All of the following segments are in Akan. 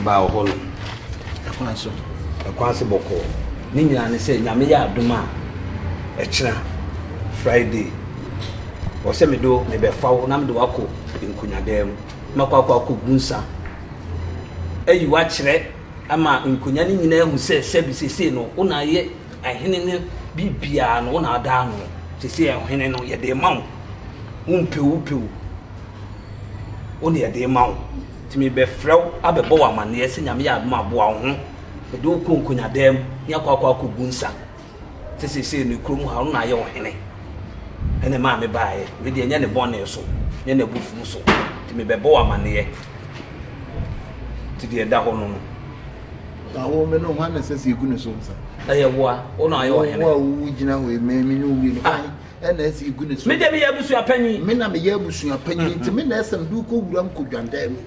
ba o holo akwanso boko ni nyina ne se nyame ya adoma ekira Friday o se me do me be fawo na me do wako nkunyadem makwa gunsa ayi wa kire ama nkunya ni nyina hu se sebisese no una ye ahene ne bibia no una ada no sese ahene no ye de mawo umpewu oni ye de mawo timi be frew abebo wa mane ye se nyame ya adoma boa ho e do ko nkunya dem ya kwa gunsa sese ni krom ha una ye ohene ene ma me baaye we de nya ne bonne so nya ne bufu so timi be bo wa mane ye ti de da ho no awo me no ha na sese egu ne so nsa aye wa ona aye ohene wa wu gina we me no wi no ena ese egu ne so me de me ya busu apanyi me na me ya busu apanyi nti me na esem du ko wura mkodwanda mu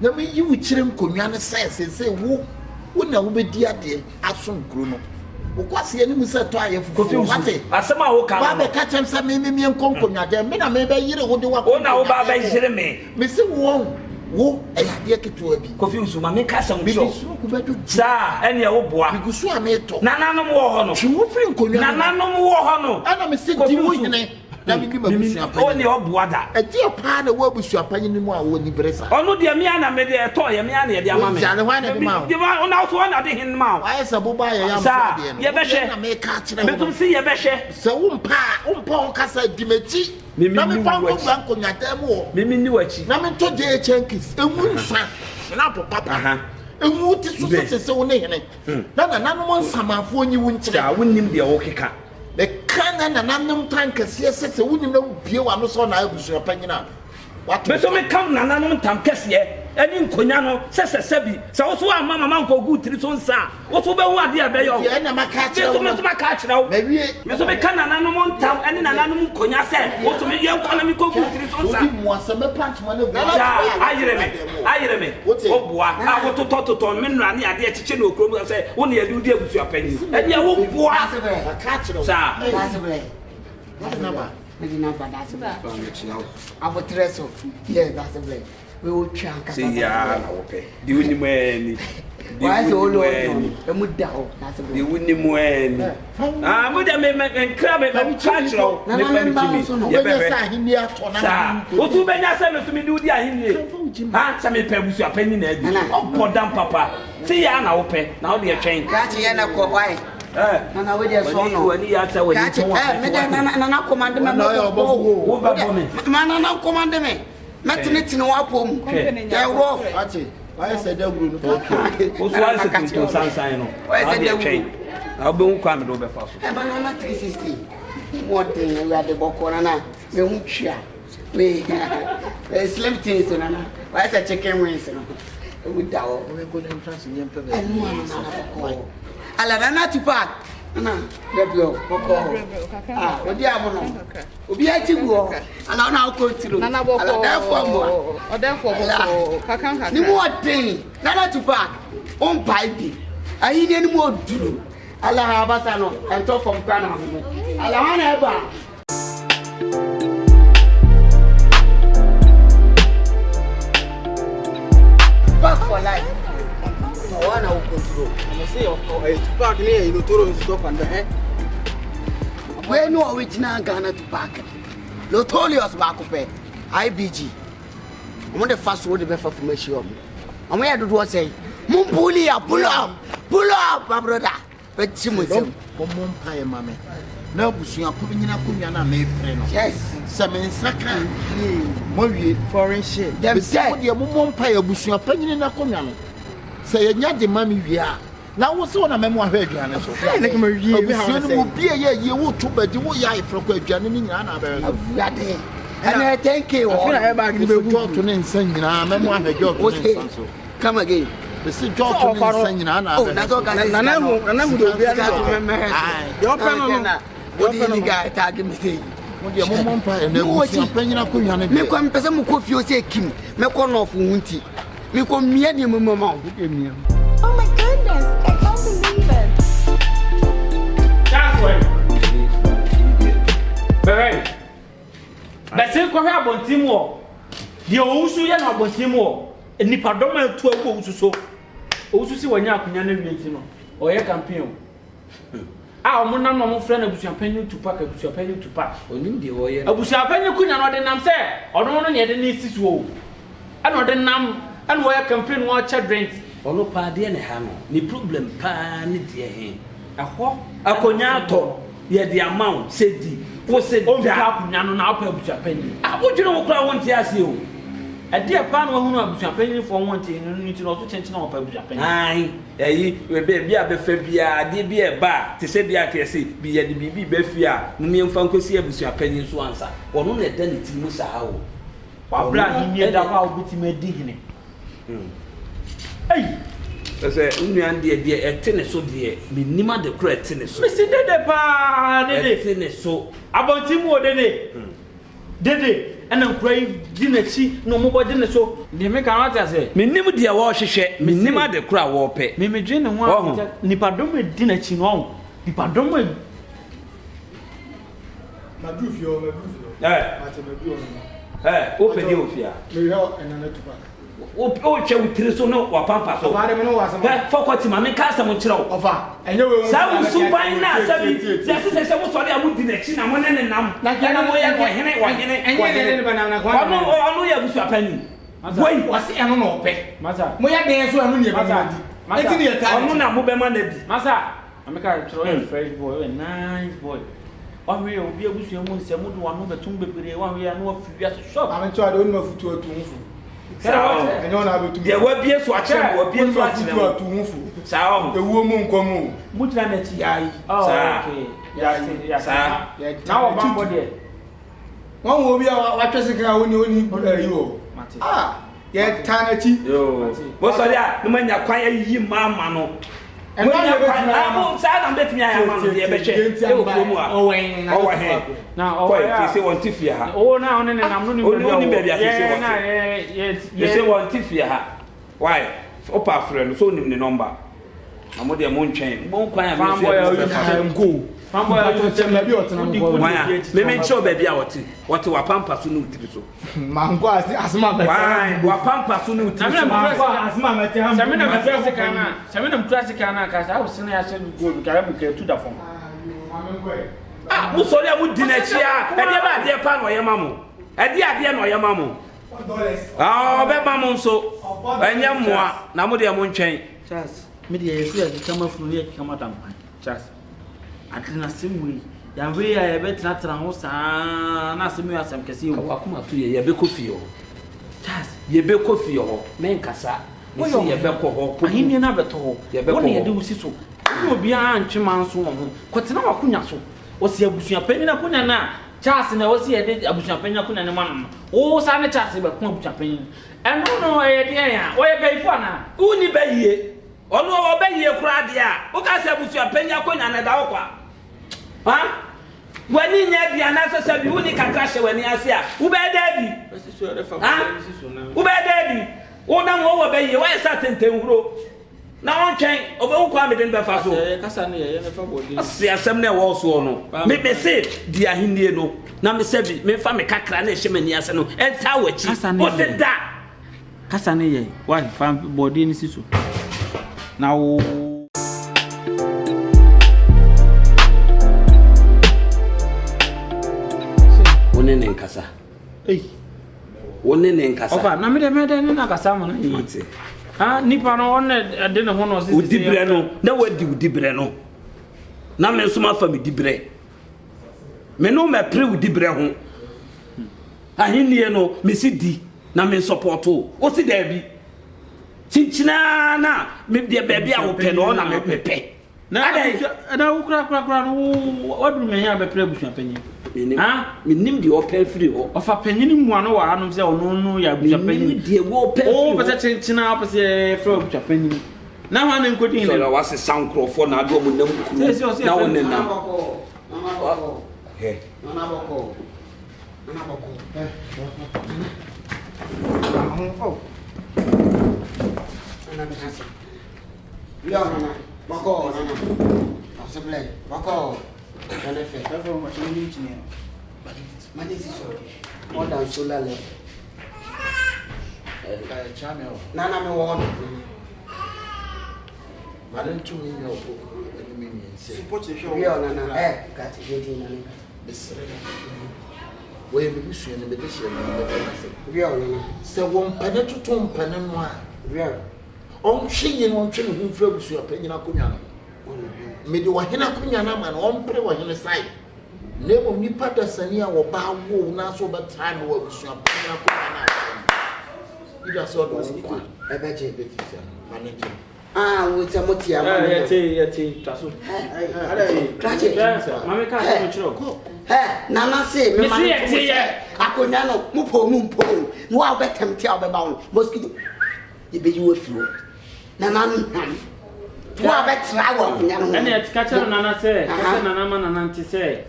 na me yi wu kire mkonwa ne sese wo na wo bedi ade aso nkro no wo kwase ani mu se to aye fufu wate asema wo ka ba be ka chem se me nkonkonwa de me na me be yire wo de wa wo na wo ba be yire me se wo ayade keto abi kofi usuma me ka sam so ku bedo sa ene wo boa bigusu ameto nananom wo ho no chi wo firi nkonwa nananom wo ho no ana me se di wo hene na me di mabusu apanyi o ne oboa da edi pa na wo abusu apanyi ni mu a wo ni bresa ono de me ana me de to ye me ana ye de ama me jane hwan na de ma de ma ona so na de hin ma aye se bo ba ye yam sa de no ye be hye na me ka kire me tum si ye be hye se wo mpa kasa di mechi na me fa ko gbanko nyata mu mimi ni wachi na me to de chenkis emu nsa na papa emu ti so se wo ne hene na nanom nsamafo nyi wo nkire ja wonnim de wo keka the can na nanom tankase se wonim na bie wa no so na abusu apanyina me so me kam nananom tankase ani nkonya no sese bi se wo so ama mama nko gu tiri so nsa wo so be hu ade abe yo ye na maka kire me so maka kire wo me so me kan nananom ntam ani nananom nkonya se wo so me ye nko na me ko gu tiri so nsa wo mo asa me punch mo na gu ayire me wo boa a wo toto me nura ne ade echiche na okrom se wo ne yadu di abusu apanyi ade wo boa maka kire sa that's number that's about abo treso yeah that's a play we will chanka see ya na wo pe di woni mo ani why so lo e mu da ho that's a play di woni mo ani mo da me nkra me chachro me family ye be sa hinni ato na o tu be nya se me so me di udi ahinni ha se me pe busu apanyi na adi o dam papa see ya na wo pe na wo de twen ka chi ya na ko why nana we dey so no wani ya ta wani to me dey nana command me wo ba bo me nana command me metene wa pom dey rough ati why say that guru no o so why say to sansan no why say that guru na obe hu kwa me do be fa so banana 360 what thing we are the boko nana me hu twa we slim things nana why say chicken wings no we dawo we go in France nyempe be ala nana tupak nana rebio boko odi abono obi achigu ala na akotiro nana boko ala defo boko kakan ni mo odin nana tupak on pipe ayi ni mo oduro ala ha basa no ento from kana ala wana eba back for life wana ukontrol say to park near you to stop and we no original Ghana to park notorious back up IBG I'm on the fast road the for formation I'm here to do what say mum pull up my brother but Timothy mum pay mama na busu akobi nyina konwa na me pre no yes semen saka mo wie foreign shit them say de mum pay abusu apanyina na konwa no say yenya de mami wie a na wo se wona memo ahwe aduane so na kema wie bi ha no bi ye wo to badi wo ya ifrako aduane ni nyina na abere ade and thank you afina e bag ni be go to ne nsan nyina memo ahwe go to ne nsan so come again the see jo to ne nsan nyina na abere nana hu do bia yo pen no odi ni guy tag me say mo de mo mpa e na busu apanyina konwa ne me kwa mpese mo kofi o se kim me ko no fu hunti me ko mia ni mo mama oh my goodness I can't believe it that's why bere be se ko ha bontim wo de o usu ye na bontim wo nipa dom atu agu usu so osu si wanya akunya na wienti no oye campaign a omo nam no mo frɛ na abusuapanyin tupak abusuapanyin tupak onim de wo ye abusuapanyin kunya no de nam sɛ ɔno no ne de ne sisuo ana ɔde nam ana wo ye campaign wo cha drinks ono pa de ne ha no ni problem pa ne de he ɛhɔ akonya atɔ ye de amount sɛ di wo sɛ da akunya no na apa abusuapanyin wo dwene wo kra won ti ase o ade pa no ho no abusuapanyin fo won ti no nti no so kyenkyena wo pa abusuapanyin ai eyi we be a be fa bia ade bi e ba te se bia ka se bi ye de bibi be fi a no me mfa nkosi abusuapanyin so ansa wono na da ne ti mu saa o wa bla ni da ba obi ti me digine ai ese nnuan de ete ne so de me nima de kra ete ne so me se dede pa dede ete ne so abonti mu o dede ana nkrai dinachi no mo bode ne so de me kan wata se me nim de wo hwehwe me nima de kra wo pe me dwe ne ho nipa dom dinachi no nipa dom madufio mate madufio o pe di ofia me ho enana tupa o che utiri so no wa pampa so ofa de me no wa sama fokoti ma me ka sa mo kire wo ofa enye we sa wo su ban na sabi se mo so de amu dinachi na mo ne nam na mo ye wa hene enye ne banana kwa ono ya busu apani woi wasi eno no pe masa mo ya den so eno ne be ma di eti ne ka ono na mo be ma na di masa ameka kire fresh boy a nice boy we obi abusu emu nse mu do wano betum bebere we ya no afi wi shop ameto ade onu afutu atunfu enye ona betum de wa bie so akyem wa bie so akyem atunfu saa o ewu mu nkomu mutira na ti yayi okay ya saa na wo bambo de won wo bi a wa twese kan oni yi o ye tana chi yo bo so dia no manya kwan ayi mama no eno ya betum abo saa na betumi aya mama de be hwe e wo komu a o he na o ya se won tifia ha o na one ne nam no ni oni bebia se won na ye se won tifia ha why o pa frɛ no so nim ne number amo de mo ntwen mo kwan ya me go Famboy ayo teme bi otena mo go. Me mencho ba bia wote wa pampa so no utiri so. Mango asma ba. Wa pampa so no utiri so. Asma ma te ham. Samina mtrasi kana ka sa usina ya shedu go bi kare mu ke tu da fom. Mo sori amu dinachi a e de ba de pa no ye mamo. E de ade no ye mamo. Be mamo nso. Enya moa na mo de mo ntwen. Charles, me de yesu ya kama funu ye kama tampan. Charles. Adina simwe ya we ya be tratra ho saa na asemi asem kese yo akoma to ye be kofi yo Charles ye be kofi yo men kasa we ye be ko ho ahini na beto ho wona ye de wusi so wo bia antwema nso wo ho kotena wakunya so o se abusua panyi na kunya na Charles na wo se ye de abusua panyi kunya ne man o sa ne Charles be ko abusua panyi eno no ye de ya wo ye be ifo na uni be yie ono wo be yie kura de a wo ka se abusua panyi kunya na da wo kwa ha wani nya bia na so sabi woni kakra hye wani ase a wo be da bi ha wo be da bi wo na wo be ye wa sa tenten huro na won twen obe wo kwa me den be fa so kasa ne ye ne fa bodi ase asem na wo so no me se di ahindie no na me sabi me fa me kakra na hye mani ase no enta wachi o se da kasa ne ye wa fa bodi ni siso na wo wone nkasa wone ne nkasa ofa na me de na kasa mo na yi nipa no won de ne ho no sisi udibre no na wadi udibre no na me so ma fa me dibre me no me pre udibre ho ahinie no me si di na me support o si da bi chinchina na me de baabi a wo pe no na me pe na ukra no wadu me ya be pre busuan panyin minim di open free ho ofa panyin mu ano wa anom se ono no ya busuan panyin minim di wo open free o pese chinchina o pese fro busuan panyin na ho na nkodi so na wase sankrofo na ado mu nam kuru na won nam he Nana boko Nana bako nana possible bako nana fe That's what much you need to know. mani si so more than solar level Channel. nana me won Madam to me, no, Support your nana, got it, where we wish you in the meditation. real, So one penetrate to pen and one. real. On she and one train who flows your opinion of Kunyana. Maybe one Hina Kunyana man, one play on the side. Never me Pattersonia or Bow Woo, not so bad time works your opinion of Kunyana. You just saw those one. I bet you bet you. Ah, with a motia. Nana say, Akonano, Mupo, no, I'll bet him tell about mosquito. You be you a few. Nana, who I bet travel. And it's catcher Nana say, Nana man and say.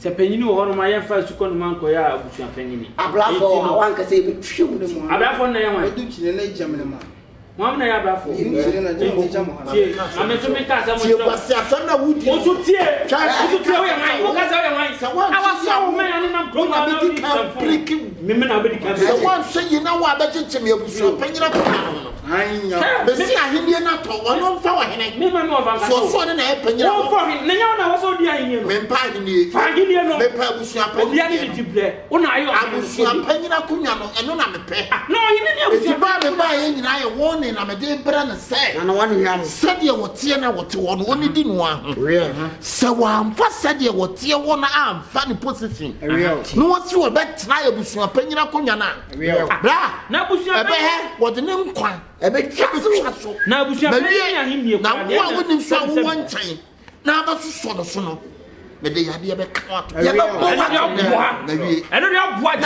Sepenu or my first to come man koya bushia penny. A black for one can say, but shoot him. I got for name. I do chill in Germany. One day I got for you. I'm a to make us You was a son of Woody. Also, tear. Try to tell you my look as I was so man and I'm grown up. Women are very kind. Someone say you know what better to me of penny. I know. The sea I hear not one on fire. Me, my mother, so son and a penny. Oh, for him. Now I was so dear in you. Men pardon you. Finding you know, the purpose of the enemy to play. Oh, now I was a penny. And no, I'm a pet. No, he didn't have to buy and I warning. I'm a dear brother say. And one young said you what Tiana what you want, only didn't want. So I'm first said you what Tia one arm, funny position. No one's you a bad trial with your penny. Blah, now push your head. What the name quan? A bit castle. Now push your penny. Now one wouldn't show one time. Now that's sort of son. But they had the other cut. I don't know what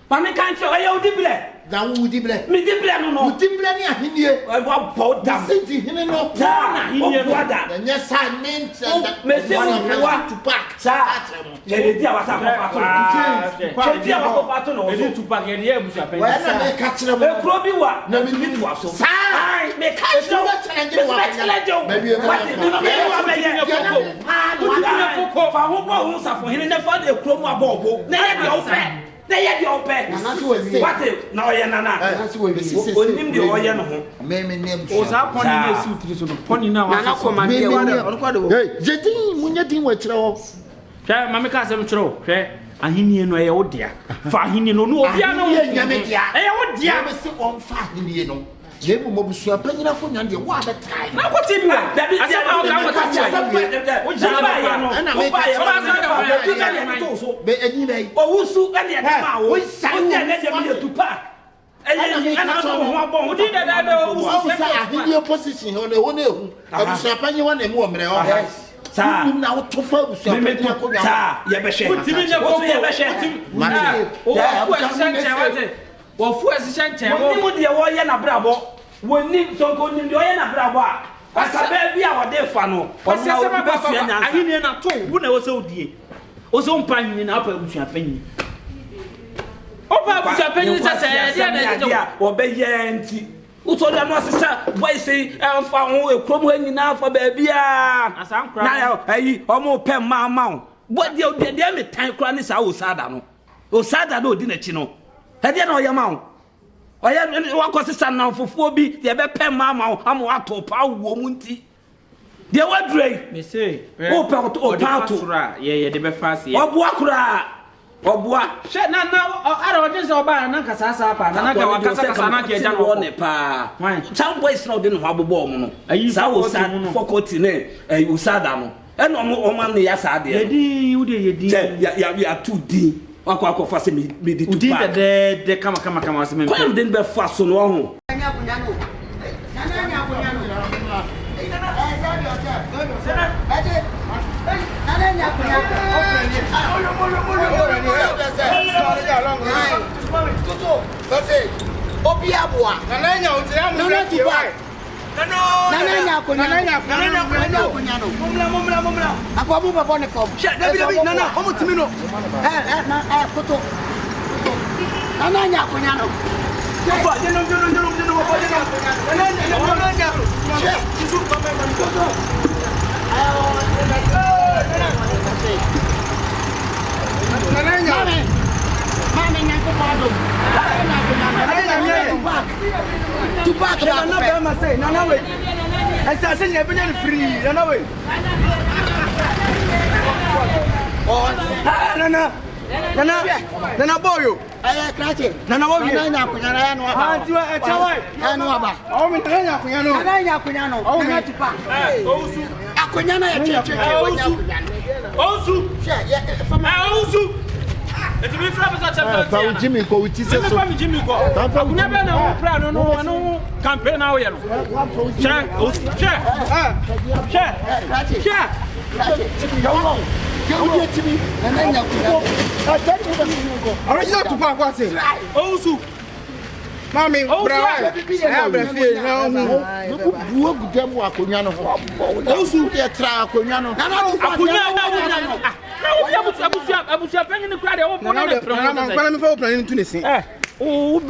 Mami can't show you the now would you blame me? The blame no, the blame here. I want both the city in no plan. And yes, I meant that Messi want to pack. Lady, I was a battle. Ready to pack in here, Bush. When I catch them, probably what? No, we was so. I may catch you what maybe they had your pet. What now? Nana, that's what we him the oil. Name was up on the suit. Pony now. Hey, Jetty, Munatin, what you Mamma Casam Tro, and he knew no old dear. For he knew no piano. I would dear Mr. on fire in the no. Jim Mobus, you are paying up on your water time. Now, what's it? I said, well, first, na brabo. When need so go in the na brabo. Asa be our dey fano. What's I hear na to. Who na so die. O so mpan ni na pa busu apanyi. O pa busu apanyi say dia o be ye nti. Uto da no asesa boy say fa ho ekrom ha nyina fa ba bia. Asankra. Na ayi o mo pem ma. Boy dia me tan kra ni sa o sada no. O sada do di na chi no. Hede na oyama oya wakosisa na fufuo bi de be pem mama am wato pa wo mu nti de wadrei me say o pe o pa to ye de be fast ye obua kura obua she na ara o jinse oba na kasa asa pa na ga wakasa na ke ja no ne pa some boys na de no abobo mu no sa wo sa fokoti ne usada no e no o ma ne ya sa de yedi u de yedi ya tu di Wako fast me di to pack. De kama wase me. Kwa mden be fast no ho. Anya kunyano. Anya kunyano. Anya kunyano. Okay. Obi abua. Anya ontira mu na ti ba. Nana kunyano. Mumla. Akwabu babo ne form. David nana omutimi no. Koto. Nana kunyano. Ofa jeno. Nana. Susu baba koto. Mami nyanko pado. Nana Bama say, Nana way. I say, you've been free, Nana way. Nana boy you. I catch it. Nana boy you. Nana Kunano. Auntie, a child. I know about. Oh, me Nana Kunano. Nana Kunano. Oh, not to pass. Akunana. Osu. From my Osu. It's me from the chapter. Jimmy go with Jesus. Jimmy go. I never know plan no campaign now. Check. Go get to me, and then you Original to pass what's it? Osu. Mommy, Brian, walk them walk Kunyano. Those who get try Kunyano. Abusia penny the crowd open. I'm planning to listen. Oh,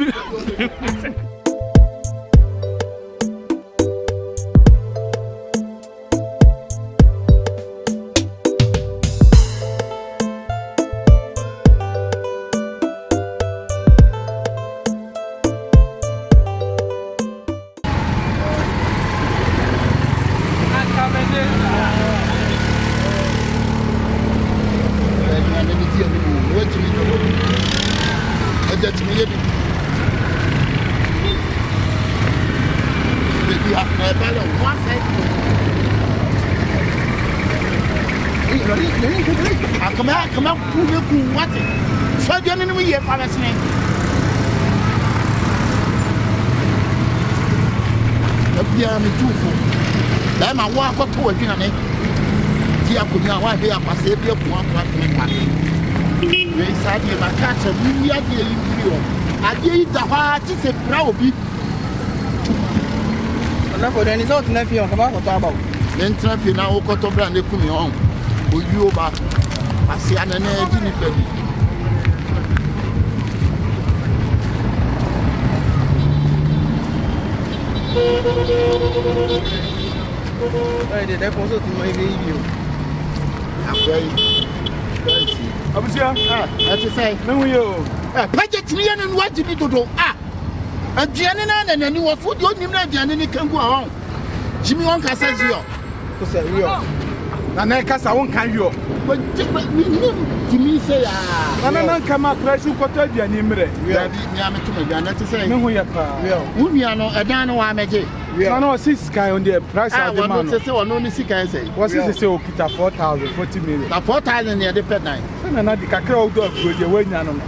come on, what? So you're in the way of listening. I'm too full. Then I walk up to a journey. Dear, could you want to be a passager? We said you might catch a million year in you. I gave the heart is a proud bit. Enough for then it's not nephew on about. Then traffic now got to brand the coming on. Will you back? I see an energy. I did that also to my video. Abusia, that's to say, no, you. Budget me and what you need to do. A Gianna and you were food, you didn't have Gianni can go on. Jimmy Wonka says you. And I cast I won't can you. But we knew Jimmy say, no, come up, press you got to be an imre. We are to say, no, we are no, a dano, I may. I know 6 guy on the price of the man. Only 6 I say. What's this still kita 4,000, 40 million. 4,000 near the pet night. And I did a crowd dog with your way. Martin,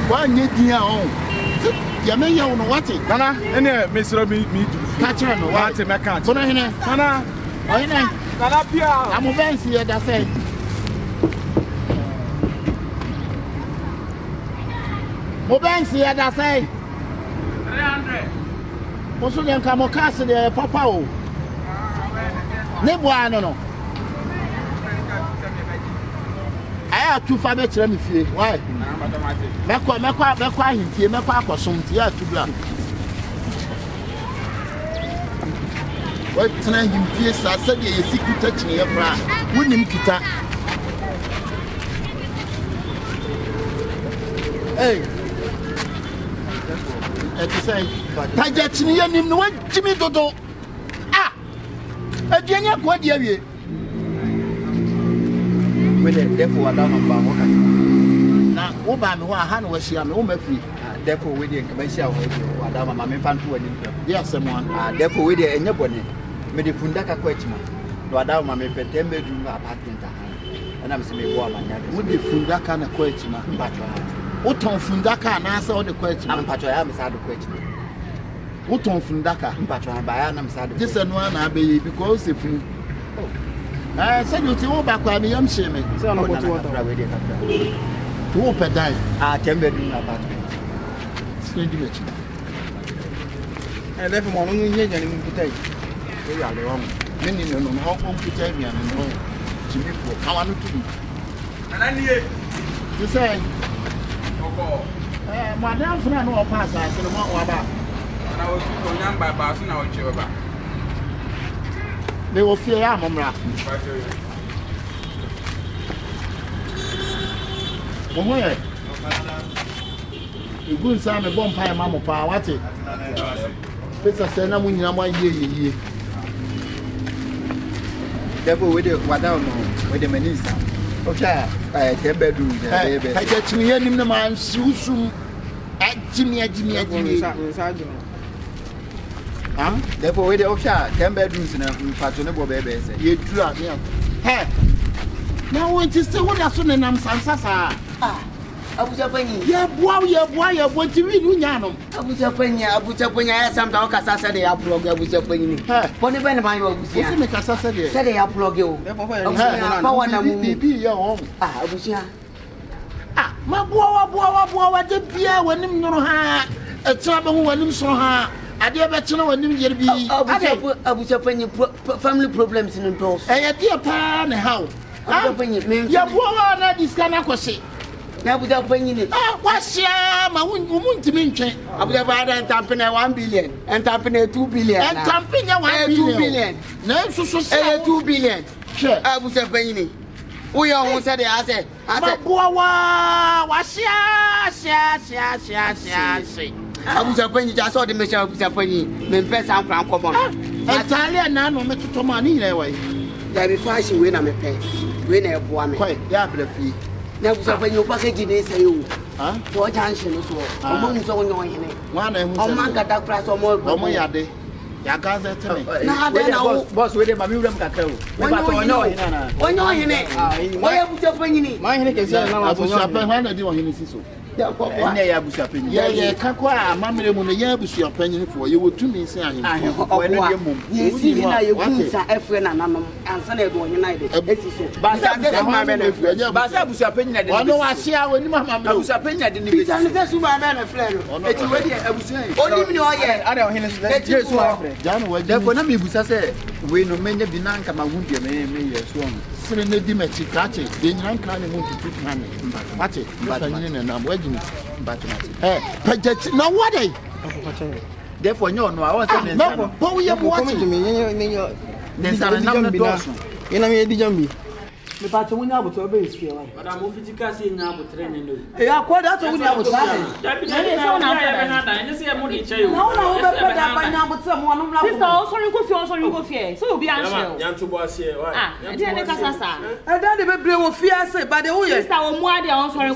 one year on. You may own what it. Nana, and Miss Robbie, me to catch her. What I can't. Nana, I'm a fancy, that's it. Mobansi, as I say, 300. What's your name? Come on, Castle, Papa. Never, I don't know. I have 2 fabrics. Let me feel why. Make him feel my papa something. Yeah, 2 black. What tonight you feel? I said, you secret touching your bra. Wouldn't him kita? Hey. To say, Tajatini and him, no Jimmy Dodo. Ah, a genius, what you have with the devil, I don't know. Now, Obama, who I had was she, I'm home free. Therefore, with the commercial, what I'm a fan to an yes, someone, therefore, with the anybody, made the Fundaka question. No, I don't mamma pet them bedroom apartment. And I'm saying, would the Fundaka and a question, but Uton Fundaka and answer all the questions. I'm Patriam is out of question. Uton Fundaka, Patriam by Anam Sad. This and one I be because if you I said you to back by me, I'm shaming. So I'm going to open die. I can be in apartment. Strange rich. I left him on only here and potato. They are the wrong. Many no more potato and no Jimmy for how to do. And I need to say. Madame Fran or pass us in the morning about. And I was young by Basson or Chiva. They will fear Amra. Where? good Sam, a bomb pie, mamma, what it? Pesa sena mu nyina mo ye. Therefore with the what down with the Bernice. Okay, 10 bedroom baby. I get me him the man susum at Jimmy. Therefore with the offshore 10 bedrooms in a fashionable baby. You drop me. Hey. Now what is the one as soon as I'm Sansasa? Abujapanyi. Ya boy, what you mean, Yanum? Abujapanyi, sometimes Casasa de Aplog, Abujapanyi. Pony Ben, my Abuja, make us say, said they Aplog you. Power and be your home. Abuja. My boy, the beer when him no ha, a trouble when him so ha. I dare bet you know when him get be Abujapanyi family problems in the doors. A dear pan, how? Abujapanyi, ya boy, that is kind of question. Now without bringing it. What's ya? My won't mention. I would have had and tamping 1 billion and tamping 2 billion. And tamping 2 billion. No, so 2 billion. Sure. I was a penny. We almost said it. I said, what's I was a penny. I saw the mission of the penny. Men press and crown come on. Italian now, no matter to money anyway. There be fashion when I'm a pay. When I want quite, yeah, but fee. Now, when you package in you, for attention as well. Among so annoying. One and one got that price or more. Yade. Yaga tell me. Now, boss with my museum cacao. When you're in it, why are you putting it? My head can say, I was happening when I do on his so. Yeah, Kakwa, Mammy, when the year was your opinion for you would to me saying, I have you see, now you want to have friend and son of United. But I was opinion. I know I see how Mamma was opinion. I didn't that's my man a friend. It's already I was saying. Only no, I don't hear John, what therefore, let me say, we no many binanka, my wound, may swung. Serenity Mexicati, the young kind of to treat money. But it, but I'm wedding. But no, what day? Therefore, no, I was saying, no, but we have watching to me. There's a number of doors. You know, me, Jambi. The pattern when I was to obey Sphere. But I'm moving to Cassie now with training. Yeah, quite that's what I was saying. Sister, also you go fear, so you go fear. So you'll be unsure. Young to boss here. I didn't Casa. And then the baby will fear, say, but the way Sister, or more, they are sorry.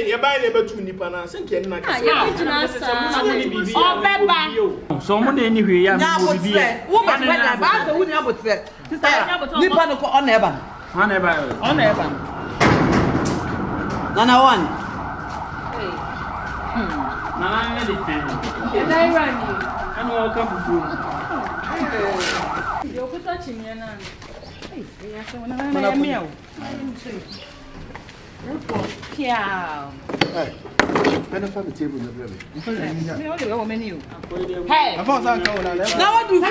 You're buying about 2 Nippana, thinking like oh, someone anywhere. now would say, woman, I would never say. Sister, Nippana on Evan. On Evan. Nana one. Nana, and I run you. I'm welcome to you. You're touching me now. Hey, I'm meal. Yeah. Benefit the table in the room. Hey, Now what do you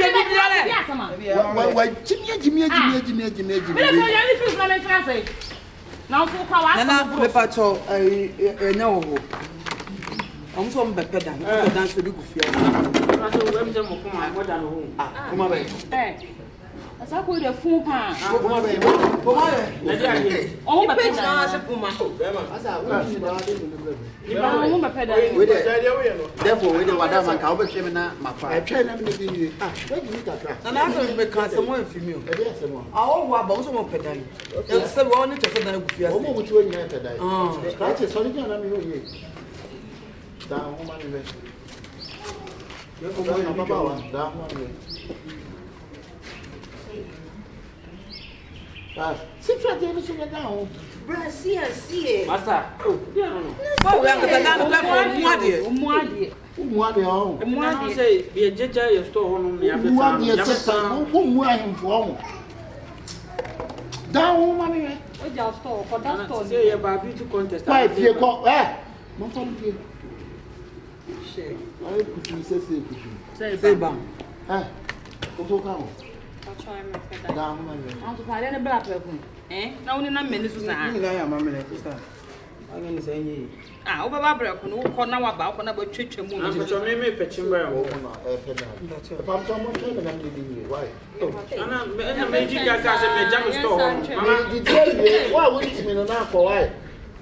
Jimmy. Now, for power, patrol, no. I'm so better than dance with you. Come away. hey. As I could have full pan. Oh, my page now as a puma. Therefore, we don't want to make our criminal. My train, I'm going to be. And I'm going to become someone from you. Oh, what about some pedal? It's still running to the Which way you have to die? Oh, that's a solid young. Down, woman. You're going down. See, down. See, Master. oh, we are going to One say, be a judge, your store on the down, mommy. What's your store for that store? Say about beauty contest. Quite dear, call eh? Monton, share. I could say, bam. Eh? Go down, I'm to find any black person. Eh? Now, only 9 minutes. I'm going to say, ah, over Barbara, who call now about when I would treat you. I'm pitching by a woman. If I'm someone coming, I'm giving you. Why? I'm making a gas and a jam store. Why wouldn't you mean an apple? Why?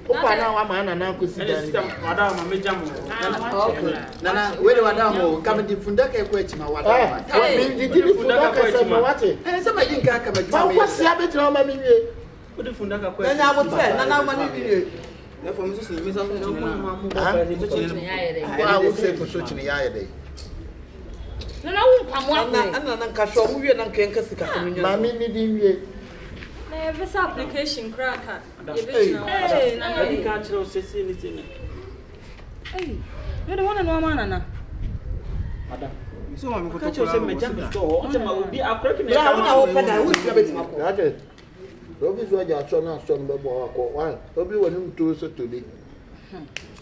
Opa na wa ma na ko si system wada ma meja mo. Nana, where the wada mo come di fundaka e ko echima wada. Di fundaka se ma wate. Se ma dinka ka ma Ma ko si abetra ma mi wie. Wo de fundaka ko. Nana mo tse, nana ma ni wie. Na for me so me so mo Wa wo se ko so chini ya ye dey. Nana wo pamo akwa. Ana nan ka sho wo wie nan ka enka sika se mi nyo. Ma mi ni di wie. Na visa application cracker. Hey, na di ka chiro sesi ni tini. Hey, you the one no man na. Madam. so ma me ko Ka chiro se meja so o se ma obi akra ki me. Bra wo na wo peda wo ti abetima ko. Ate. Obi so ja aso na aso no be bo akọ. Wa. Obi woni mtu so to bi.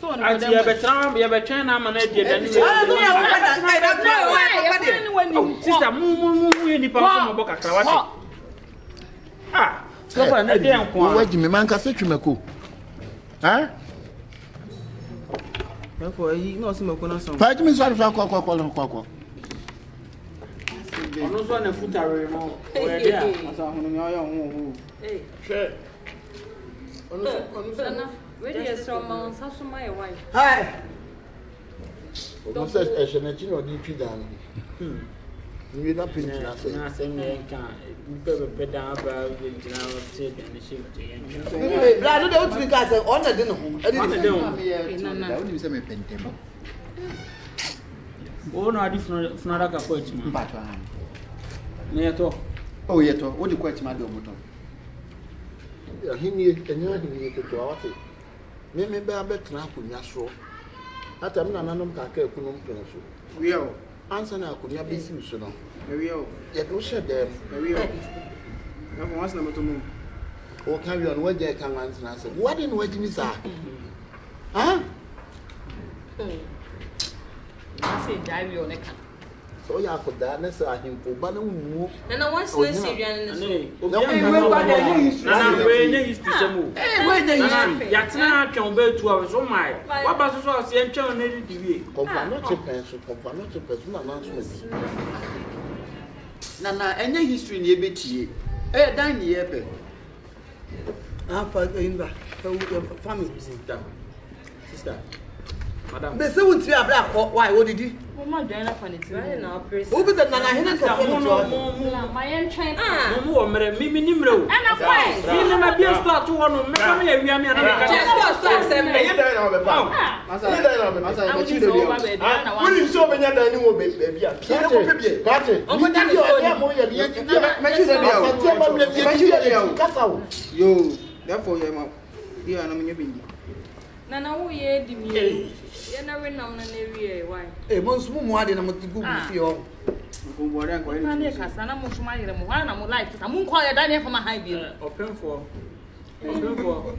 So no Ati ya betran na ma na die dani. Sister mu ni pa ko mo bo kakra wa. Ah, so far na dey nko Wo waji me man ka se twemako. Ha? therefore he no see me ko na so Faji mi so kwa. Ono so na futare mo. O ye dia. asa hono mi ayo ho. Hey. She. Nana, where do you from Mount Sasuma your wife? Hai. O se e se na ti no di twi dan. Ni na pin na se. Na se me nka. Be da ba be jina o se de na shape de yen. Bra no de wo ti ka se on na de no. E di Nana. Da woni se me pentem. O no adi funara ka ko etima. mpacho ha. Ne to. O yeto, wo di ko echima de omoto. Ya hini enya hini to to awate. Me be abetra akunya so. Ata me nananom ka ka ekunum pene so. We o. Ansa na akunya be si so no. We o. Ye do she dem. We o. Na for once na me to mum. O kan wi on waje kan ansa na se. What in waje ni sa? Ha? I say dive your neck. So ya ko da na se ahimpo ba na wu. Nana, once we see you and Ne. Na Na we nye history semu. We dey history. Ya tena atwa be 2 hours so mai. Wa ba so so se ntwa na di wie. Confirmation person na announcement. Nana, enye history ni ebetie. Dan ni ebe. Afa inba. Family. Sister. Madam. Be se won ti abra ko why wo didi? Mo ma join na fanity. right now, praise. Wo be the nana hena ka Mo family. My entrain. mo wo mere mi ni mre o. Ana kwai. Ni na ma bia store to wono me ka me awia me na me ka. Stop, say me. Eye dan na be pa. Asa. Eye dan na be pa. Asa I'm ba chi just de over bi. baby. Na wa. Woni so be nya dan ni wo be bia. Kile ko pe bie. Kate. Uncle Dan is Ya mo ye bia. Me chi de bi o. Asante ma bia bia. Kasa wo. Yo, therefore you ma. Dia na me nye bindi. Nana, who ye di me? You never know na newie why? Mo nsumu mu ade na mo tigu fi o. Ko bo ran ko Na ni. ne kasa na mo shuma yere mo. Wa na mo life. Sa mo call ya dan from high bi. Open for.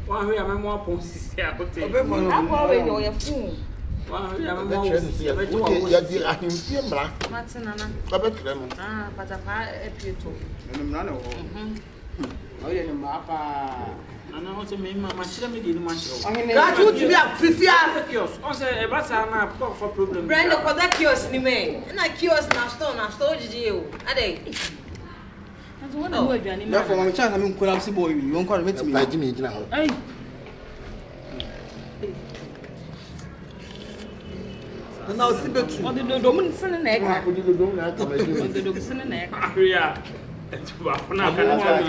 Wa ho ya me mo apon sisi akote. Akwa we dey o phone. Wa ho ya me mo sisi ya be to Wo ya di ahimfie mra. Martin nana. Ba be kire mo. Ah, patapa epieto. No mra na wo. O ye ni ma pa. Ana ho se me ma chire me di ni ma chire. Ka chu ti bi afifia. Kios. On se e ba sa na for problem. Brenda, ko that kiosk ni me. Na kiosk na store jiji o. Ade. Aso wona mo aduane ma. Therefore ma chance me nkola si boy wi. Won ko na metimi. Ba ji me gina ho. Ai. Na o si betu. O de do mo nsene na e ka. Ko di do na ta ma ji. O de do nsene na e ka. Aria. Tu ba na ka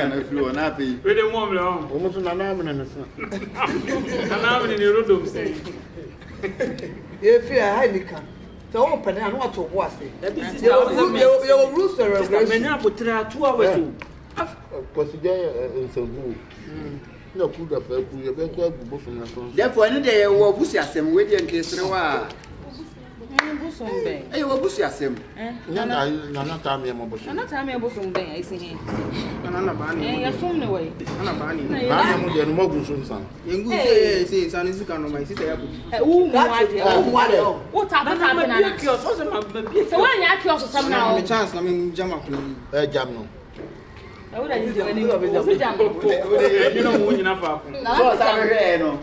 na flow na pe. we de mo mle on. O mo so na na me na so. Na me ni rodom se. E fi a ha nika. So wo pede anu ato ho ase. Sister, Yo rules and Sister, me regulations. na potra 2 hours o. Consider nsogu. Na ku da fa ku ye be ko agubo fun na so. Therefore any day wo busi asem we dey nkesere wa. Bo so mbe. Wo busi asem. Na na ta me mo bo so. Na ta me bo so mbe ai si he. Na ba ni. Ya som ne wai. Na ba ni. Ba na mo de no mo gu so nsan. Yengu say san sika no my sister ya bu. Wu mu ade. Wo ade. Wo ta ba ta Na na na na. kios o se ma be. Se wa nya kiosk sam na Na o. me chance na me jama ko ni. Jam no. E wo da ni de ni. O se jam. You know mo nyina fa ko. So sa me hwe no.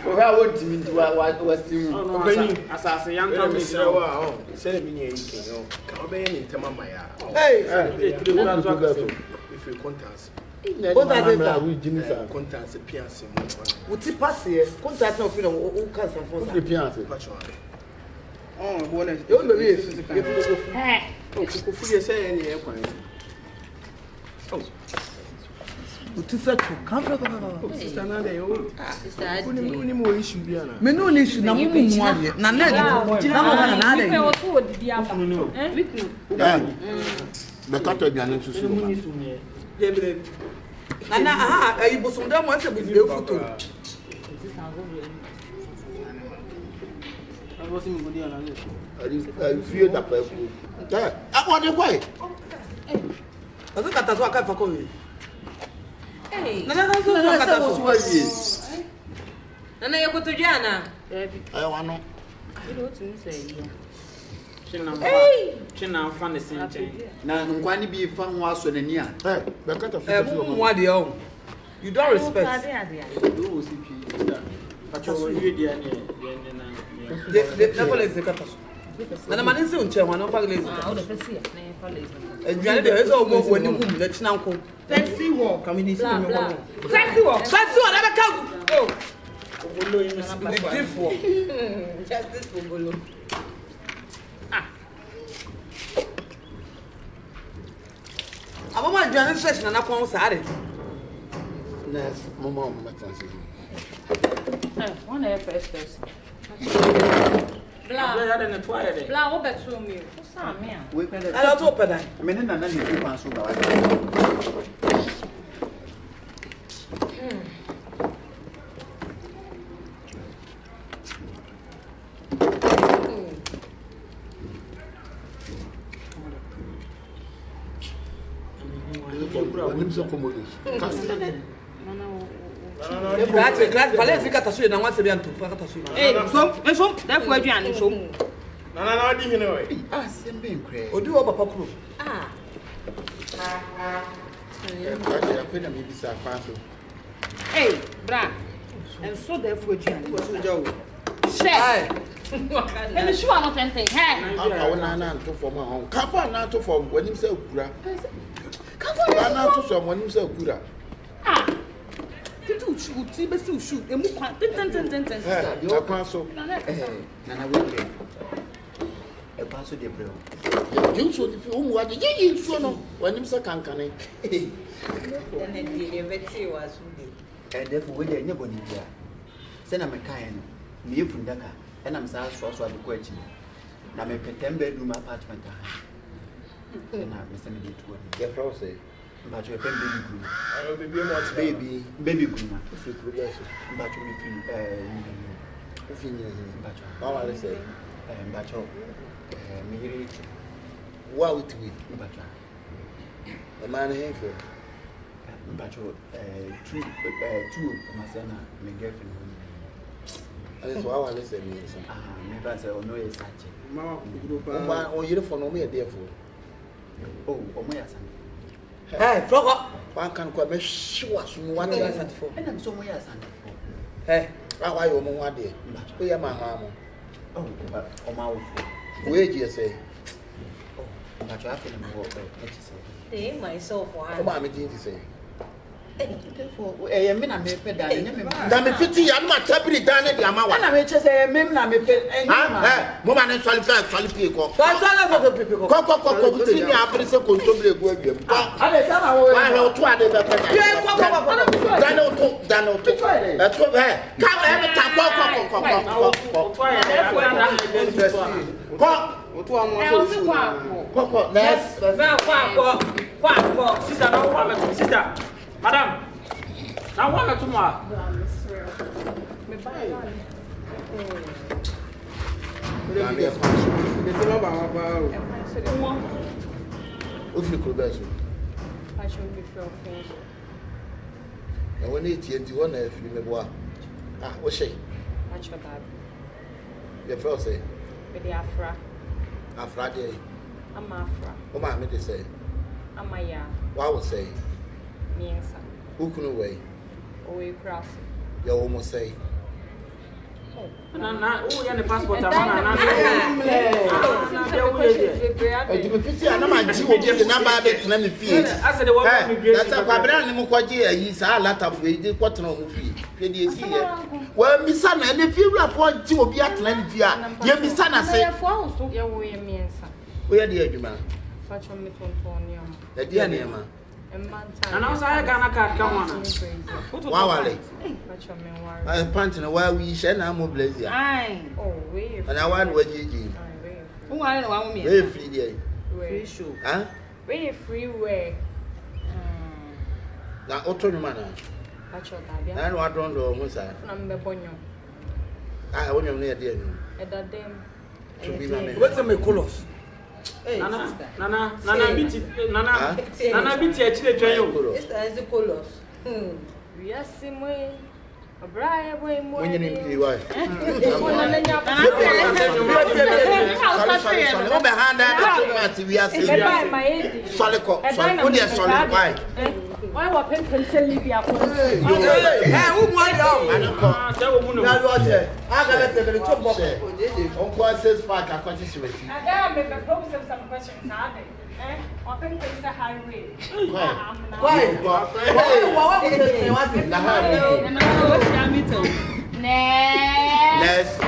O ha wo ntimi nti wa steam. Obeni asase yanka mi Misra wa o se mi ni yin kin o ka obeye ni ntema maya Hey. If if you contact Contract paper. We Jimmy sa contract piance. Uti pass here. Contract no fit o cancel for. We piance. Oh, bonus. You know me. Hey. Oh, ko fu say any e kwan. Oh. Uti search. Can't Sister na dey o. Sister Adi. Uni mo issue bia na. Me no issue na mo mu ade. Na na gina mo na na We ade. what wo di aba. We could. The cut again to see. Nana aha ayi bosomda mo ase bi de photo. I fear that people. Yeah, I want to wait. Azu kata so aka fa ko we. Hey. Nana so kata so wa yi. Nana ye ko to jana. I want no. You know what to say. China fan the same thing. Na nkwani bi fa ho aso nani a. Eh, the cut of Mu ade o. You don't respect. Do see Peter. Pacho we dey na. The level is the kata so. Nana mani se unche ho na fa lazy. Ah, o de fesi ya. Na ye fa lazy. Eduane de eso mo wani hum na china nko. Fancy war community me mo. Fancy war na be ka. Oh. Ogolo yin The Justice for Bolo. Abama eduane fresh na na kon sare. Yes, mama, matansi. One of first person. Bla ya de netwa de. Bla, what better me? What's that man? We can I don't open that. Me na na ni ku anso ba wa. Class, fallait que tu as na wan se bien tout, fa ta suivre. Eh, so, therefore aduane so. Na di hene we. Ah, sembe nkre. Odi wo papa kuro. Ah. I pay them maybe sa paso. Hey, bra. And so therefore aduane. So jawo. Share. And the shoe are not anything. Hey. I want na to form my home. Kafa na to form when him say okura. Kafa na to form when him say okura. Ah. Fitu uti be si ushu. Emu kwan. Ten. Eh, you kwan so. Nana we. E kwa so de bre. You so the um wa de you so no when him say kankane. Then the veti was Eh therefore we dey nyebo ni bia. Se na me kan no. Me yefundaka. E na me sa so ade ko achi. Na me petem bedroom apartment ha. Na me se me dey to. The flow say. But you can baby groom. I be be much Baby groom. if you could yes. But you feel If you know. but How I say. but me here What with we? but The man here for. but two masana me girlfriend. That is what I say me. Me ba say no yes ache. Mama, group. Oh, you for no me there for. Oh, omo ya san. Hey, frog. One can come sure soon one year at for. And I'm so mo ya san. Hey, how are you mo one day? We are my harm. Oh, but oma wo. Wait you say. Oh, but you have to know what you say. Hey, myself one. Come on, me did say. Therefore, me na me pe dale me. Da me fiti ya ma tabiri dane di ama wa. Na me che say me na me pe. Mo ma ne swali pe ko. Ko buti ni apre se kontombre egu awiem. Ale sa na wo. Wa he oto ade be pe. Dane oto. Eto ka e me ta ko. Oto amwo so. Ko. Next. Kwa. Sister, now what me sister. Madam. Now what me to ma? Me buy. Me se baba ba o. O fi ko be so. I should be fair things. E won e tie nti won na afi me bo a. Ah, o shey. Watch your dad. The first say. With the Afra. Afra dey. I'm Afra. O ma me dey say. I'm a ya. What would say? Yes. Who couldn't wait? Oh, you cross. You almost say. Na oh, ya ne passport Na fiti ana ma ji obi na ba be tena me fie. Asa de wo immigration. That's a kwabra ne mo kwaje ayi sa lata fo e kwotena mo fie. Hwe de esi ye. Wa misa na ne fie wura fo ji obi atena ne fie a. Ye misa na se. Ye fo so ye wo ye miensa. Wo ye de adwuma. Fa chom me tonton ni am. E de ne ma. And also I can come on. Wa wale. Fa chom me ware. I pant na wa wi she na mo blaze ya. Ai. Oh, we. And I want wa jeje. Who are the one with me? We free there. Free show. Huh? We free way. Na oto nyuma na. Fa chom da bia. Na no adon do mo sa. Na me bonyo. Ah, wonyom na ye de anu. E da dem. To be na me. What's the colors? Nana biti achile twayo. It's the colors. Yes, we. Abraya boy mo. When you need pay why? Sorry. No be hand that we are saying. Sorry, why? Why wa pen sell Libya for? Hey, who want you? Say wo mu no. Na you say. Akabenezer be chop box. On says park akwati sweti. Ada me propose some questions are there. Open place highway. Why? What was it? What is Next.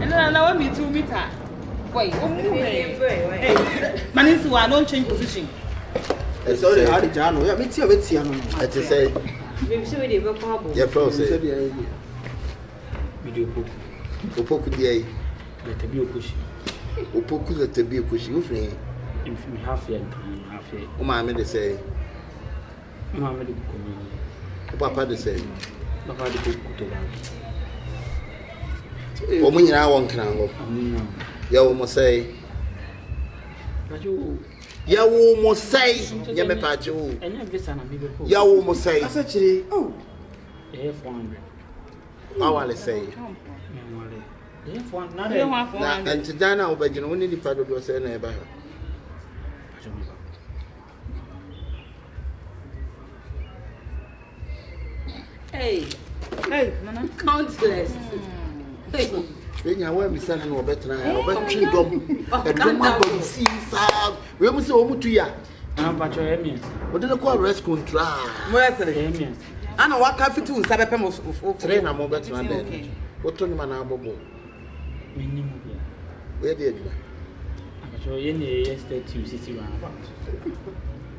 And now me 2 meter. Wait, Bernice, I don't change position. Sorry, how did you know? Yeah, me too. I just say. Yeah, bro, say. Video book. Opoku dey. Let be okushi. Opoku let be okushi. Ufre. If me half year. O ma me dey say. Ma me dey ko. Papa dey say. Papa dey ko to ba. O mu nyina won kan ngo. Ya wo mo say. Ya wo mo say. Ya me pa jo. Enya visa na me be ko. Ya wo mo say. Asa chiri. Oh. 400. I want to say. Na entidana obagina woni ni pado do say na e ba. Hey, Nana, countless. When you want me sana no betra ya obetwi dom. E dom abom si sa. We mu se o mutu ya. Am pa cho emi. O de ko arrest control. Mo esere. Emi. Ana waka fitu nsa bepe mo train na mo betra den. Oto ni mana abobo. Minimum bia. We dey adwa. Am cho ye ne yesterday city one about.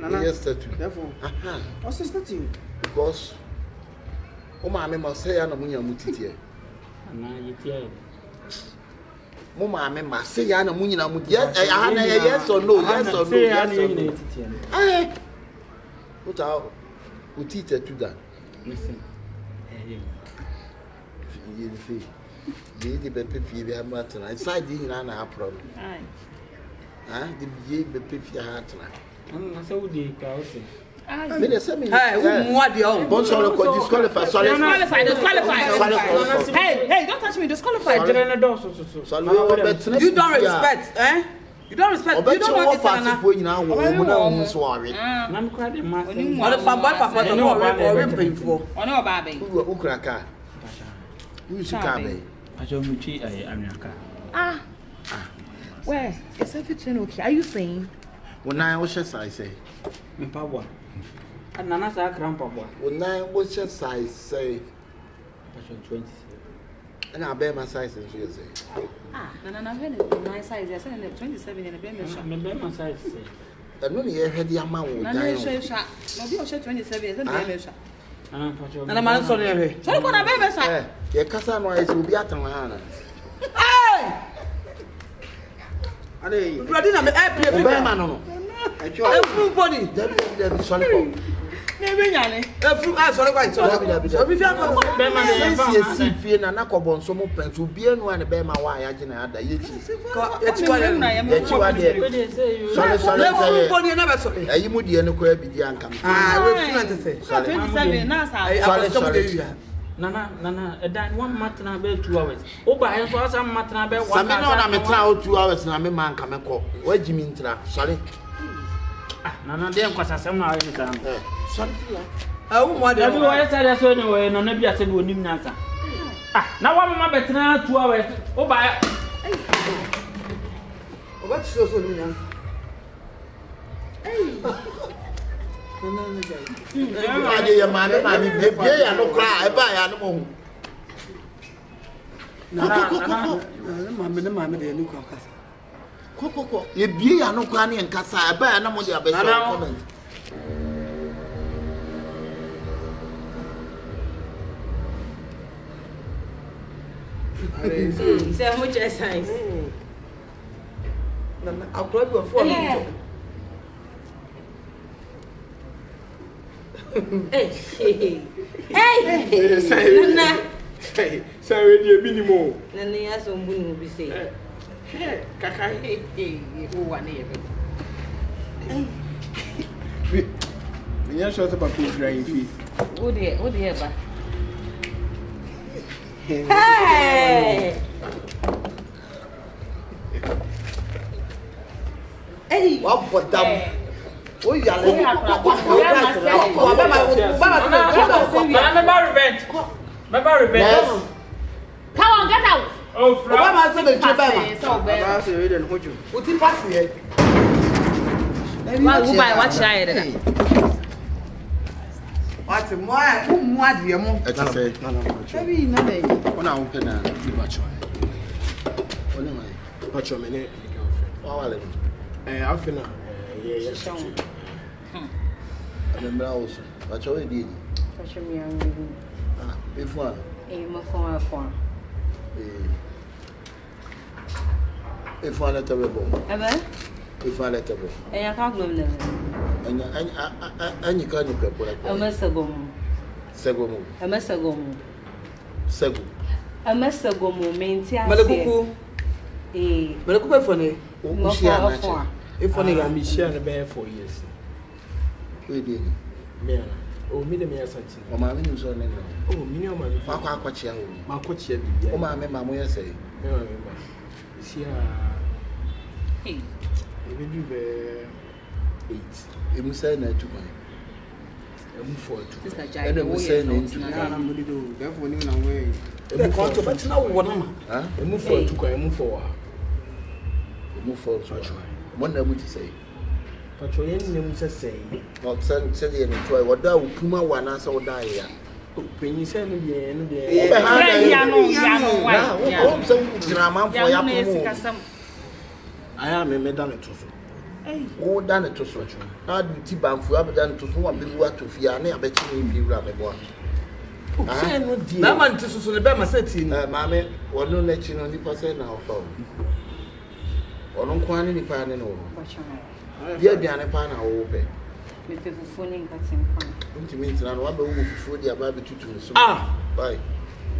Nana yesterday. Therefore. Aha. What's the statue? Because o ma me ma say ya na munya mutitie. Ana yetie. Mo ma me ma say ya na munya mutitie. Aha na yes or no, yes or no. Say ya na yetie. Eh. Uta utite tuda. Listen. You see. The baby fee be matna. Inside the na na problem. Ah, the baby fee hatna. Na say wo dey ka o say. Me dey say me. Hey, who mo ade o? Bon sorry ko disqualify. Sorry. Hey, don't touch me, disqualify. You don't respect, eh? You don't respect. You don't want to na Na me kwa dey ma say. What if boy papa to or pay for? Ono ba ben. Ukra ka. Who su ka be? Ajo mu chi anwaka. Where? Is everything okay? Are you saying? When I was just I say. Me pa boa. Nana sa krampa boa. When I was just I say. Ajo 20. And I bear my size and you say. Nana, my size. I said 27 and a bear shop. Me bear my size say. And when you heard the amount. Nana shop. No be 27 and a bear shop. Nana man sorry ever. So what a bear shop. Your casa no is will be at Mahana. Hey! Ade, you ready na me air play man no. Everybody. That sorry. Maybe nyane. Sorry quite. Obi fi afa. Be ma dey see fie na na kobon so mo pent obi enu an be ma wa ya gina ada yechi. Yechi wa de. Sorry. Everybody na be sorry. Ayi mu de no ko abidi ankam. We feel to say. 27 na sa. Sorry. Nana, dan 1 month na be 2 hours. O ba hen so asa month na be 1 hour. Sami no na me tra 2 hours na me man ka me ko. Wa jimi ntra. Sorry. Nana dey nkwasasem na ayi ta. Sorry. Who mo dey? Abi wo yesa dey so ni we no na bi ase ni onim nyansa. Na wa mama betra 2 hours. O ba so no. Hey. Ade ya mame bie ya no kra e ba ya no mo. Na mame de ni kwa kasa. Ko. Ye bie ya no kra ne nkasa e ba ya na mo de abese comment. Say how much exercise? Na akura bi ofo mi. Hey. Nana. Hey, sorry, dear minimum. Nana ya so mbunu bi say. Hey, kaka. Hey, who one here? Me ya short about cool flying feet. Who there ba? Hey! Hey! What for them? Oh, you are like Remember revenge. Come on, get out. Oh, Frank. Obama say the Obama. So bad. Baba say we den hoju. What you pass here? Why go buy what share there? What mo adie mo. I just say Baby na dey. ona open na be macho. Only my Pacho me ne wale. afina yes. Remember also. Macho we did. Pacho me an. Ah, before. Mo phone. If I let her go. Ebe? If I let her go. I can't go there. And you can't look at I must go. Segumo. I must go. Segu. I must go momentia. Malekuku. Malekuku funny. Mo phone. If only I miss you and bear 4 years. We did. Me oh, me the me asante. O ma me nyu so ne no. Oh, me no ma me. Wa kwa chia wo. Ma ko chia bibia. O ma me ma mo ye say. Me ma me ma. Isia. Hey. E be du be 8. Emu say na tu kwan. Emu 4 tu. Sister Jai. Ene mu say na ntu. Na mo do. Therefore ni na we. Emu 4 tu but na wo na ma. Ha? Emu 4 tu kwan, emu 4 wa. Emu 4 tu. Mo na mu ti say. Pacho yen ne mu say. No say dey no try. Woda opuma wa na say woda ya. Penyi say no de no de. Ya no Na, o say drama for ya pomo. Aya me da ne to so. O da ne to so. Na du ti banfu abeda ne to so wa be wa to fia na ya be chi ni wura me bo. Say no de. Na man ti so le be ma set ni. Maame wono na chi no nipa say na ofa. Wono kwan ni nipa ne no. Dia aduane pa na wo pe. Me pe fufu ni nkatin kwan. Nti me ntina no wa be wo fufu dia ba be tutu nso. Ah, bye.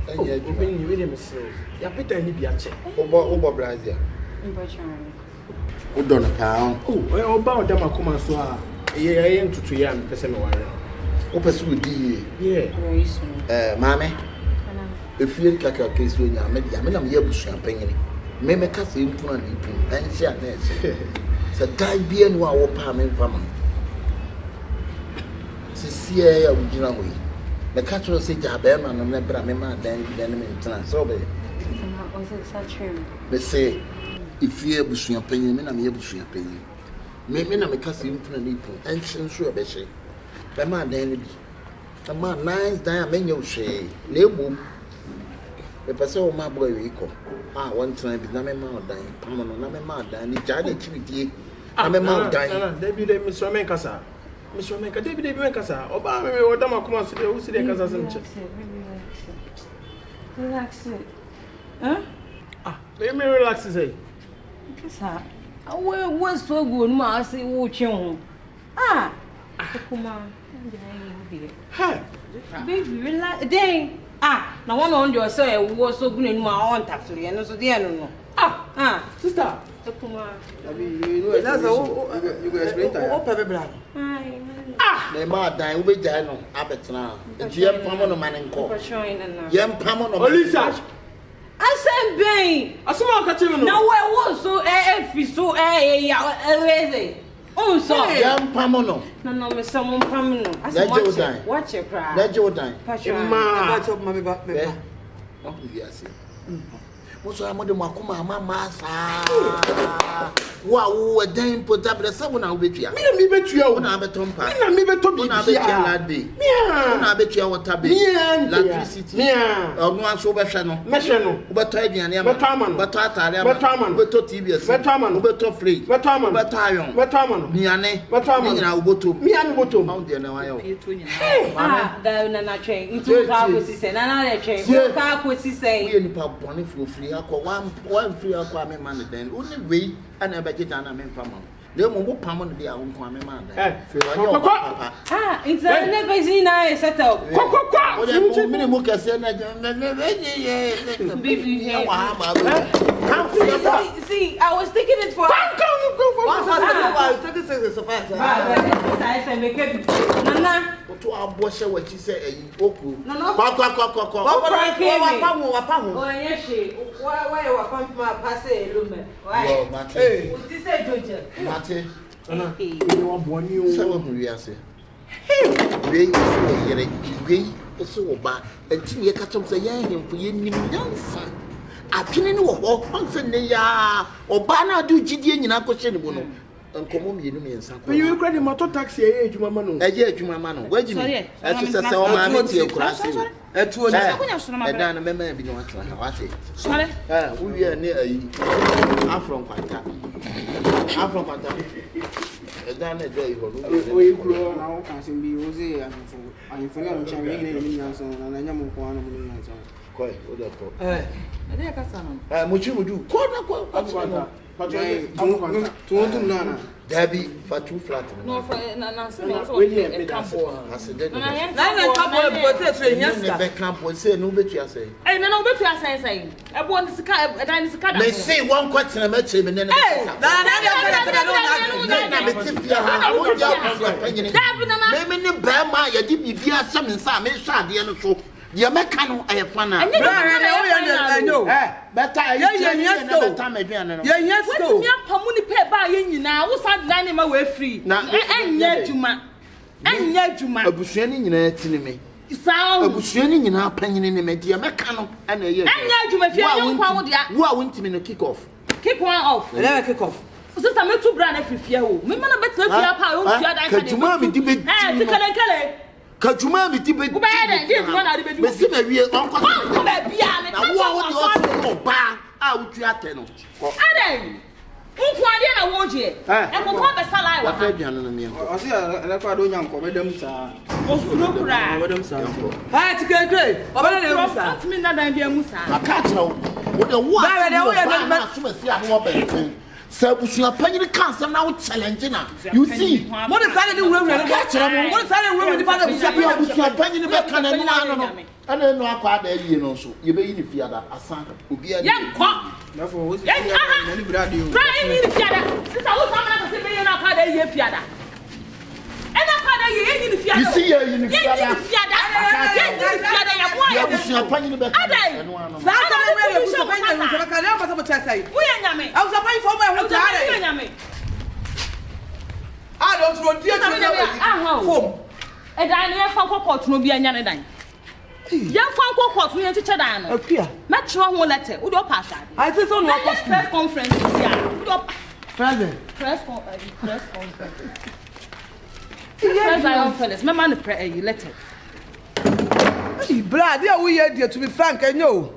Enya ju be ni we dem se. Ya peta ni bia che. Wo Brazil. Wo don pa. Oh, ba o da makoma so a. Ye ntutu ya me pese me ware. Wo pese wo di Yeah. Very soon. Maame. Efie kaka kesi onya me dia me na me ya busua panyini. Me me ka se mpuna na mpun. Enhia na ese. Se dai bia no a wo pa me mfama. Sisia ya wugina ho yi. Me ka tro se ja ba ma no me bra me ma dan me ntana so be. Me say efie busua panyini me na me ya busua panyini. Me na me ka se mpuna na mpun. Enhia so be hye. Be ma dan ni bi. Ama nice dan me nyo hwe. Na ebom. Me pese o ma boy we ko. Ah, one time bi na me ma dan. Pamo no na me ma dan ni ja na chibidie. Na me ma dan. David de Mr. Menkasa. Mr. Menka David Menkasa. Oba me o da makoma so de wo si de kasa sem che. Relax. Huh? Ah, me relax say. Kasa. Awe wo so go no ma say wo twe ho. Ah. Kuma. Hey. Baby, relax. Then ah, na one on your say wo so go no ma on tafle no so dey no. Ah, sister. Kuma. You know that's you go explain that. O pe bebra. Me ma dan wo be jai no abetena. Nti yem pamo no man nko. Yem pamo no. Olisa. Asem ben. Asuma ka chimi no. Na we wo so fi so ya ereze. On so. Yem pamo no. No me so mo pam no. Asem watch your cry. Na je dan. Ma ba chop ma be ba. No bi ase. Mo so amode makoma mama sa. Wow, a damn put up the someone I'll bet you. Me bet you. I bet on pie. Me bet to be I bet you lad be. I bet you what tabby. Electricity. Or no so channel. But Tadian, but Tataman, but Tibius, but Free, but Iron, but Miane, but I'll go to me and go to Mount Daniel. Down and I train into car with and another train. Car with say, we pop one free aqua, one free aqua man, then only way and I bet it down a man from they won't come on the own man. It's never seen I settle. See, I was taking it for. Nana. To our boss, what she said, Opoku. No. Oh, yes, she. Why you are coming my passe, Lumen? Why? Hey, what is it, Georgia? Mate, you want one new. Some of you say, hey, we so bad, and Tia Catum say, him for you, young I can't walk once in the yard or banner do GD in a question. Uncommon, you know, something. You credit motor taxi, age, Mamma. A year to my man. Where do you? As I said, I'm not here, crossing. At 2 and then a member be not what it. Sorry, we are near I'm from Panta. I'm from Panta. Then a day, we grow now, can't be Jose and for young champion and a young one. Quite, what I thought. What you would do? Quarter. Debbie for 2 flat. No, for William accident. I can't say no bet you say. I know bet you are saying. I want to cut. They say one question I met him and then you make canoe a fan. I know. Better, yes, go. Community pay by you now. What's that line away free? Now, and yet you might. And yet you might. A bushing in a tinny. Sound a bushing in our penny in the media mechano and a year. And yet you may feel who are winning in a kick off. Kick one off. Never kick off. Since I'm too brand if you fear who. Me, man, I bet you are power. You might be debate. Kajuma mi tibe. Ubaya de one na be. Me si me wie onko. Onko be bia me. Na wo de oba a utu ateno. Aden. Nko ade na wo je. E ko ko be sala wa. Wa fa bian no me. O se ele ko ado nyanko be dem sa. O suro kura. Be dem sa. Ha ti kekre. O be dem sa. Atimi na dan bia musa. Aka tro. Wo de wo. Ba de wo ye na so me si ade wo be. So you are paying cancer now challenging. You see, what is that in the room? What is that in the room? You are paying the back and I don't know how they you know. So you be in the theater. A son will be a young cock. Therefore, try in the theater. Since I was coming to see you now, how they theater. And I can't in the theater. You see, you're in the theater. You are paying the back. I don't want to and I never found court no be a yan. Young found court me to Chadan. Appear. Much wrong letter. Would you pass that? I think on press conference. Press conference. Yes, I am fellas. My man pray you letter. Brad, dear, we are dear to be frank. I know.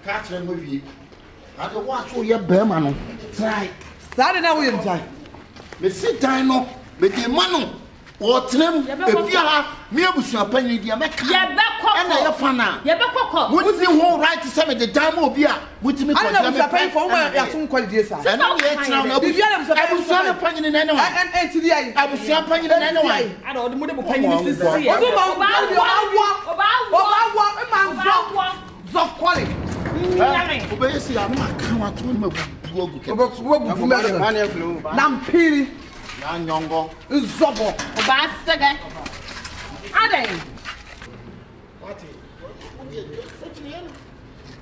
Catch them with you. I don't want to your Berman. Try. Started now we try. Me sit down no. Me the manu. What them? If you have me able to penny the America. Yeah, back up. And I have fun now. Yeah, back up. What's the whole right to say the dime will be with me? I know you're paying for my some quality. I know if you have I was not paying in anyone. And to the I was not paying in anyone. I don't know the penny is see. About quality. Obey, I'm not coming to me. Nampiri. Young Zobo. Bastard. Ade.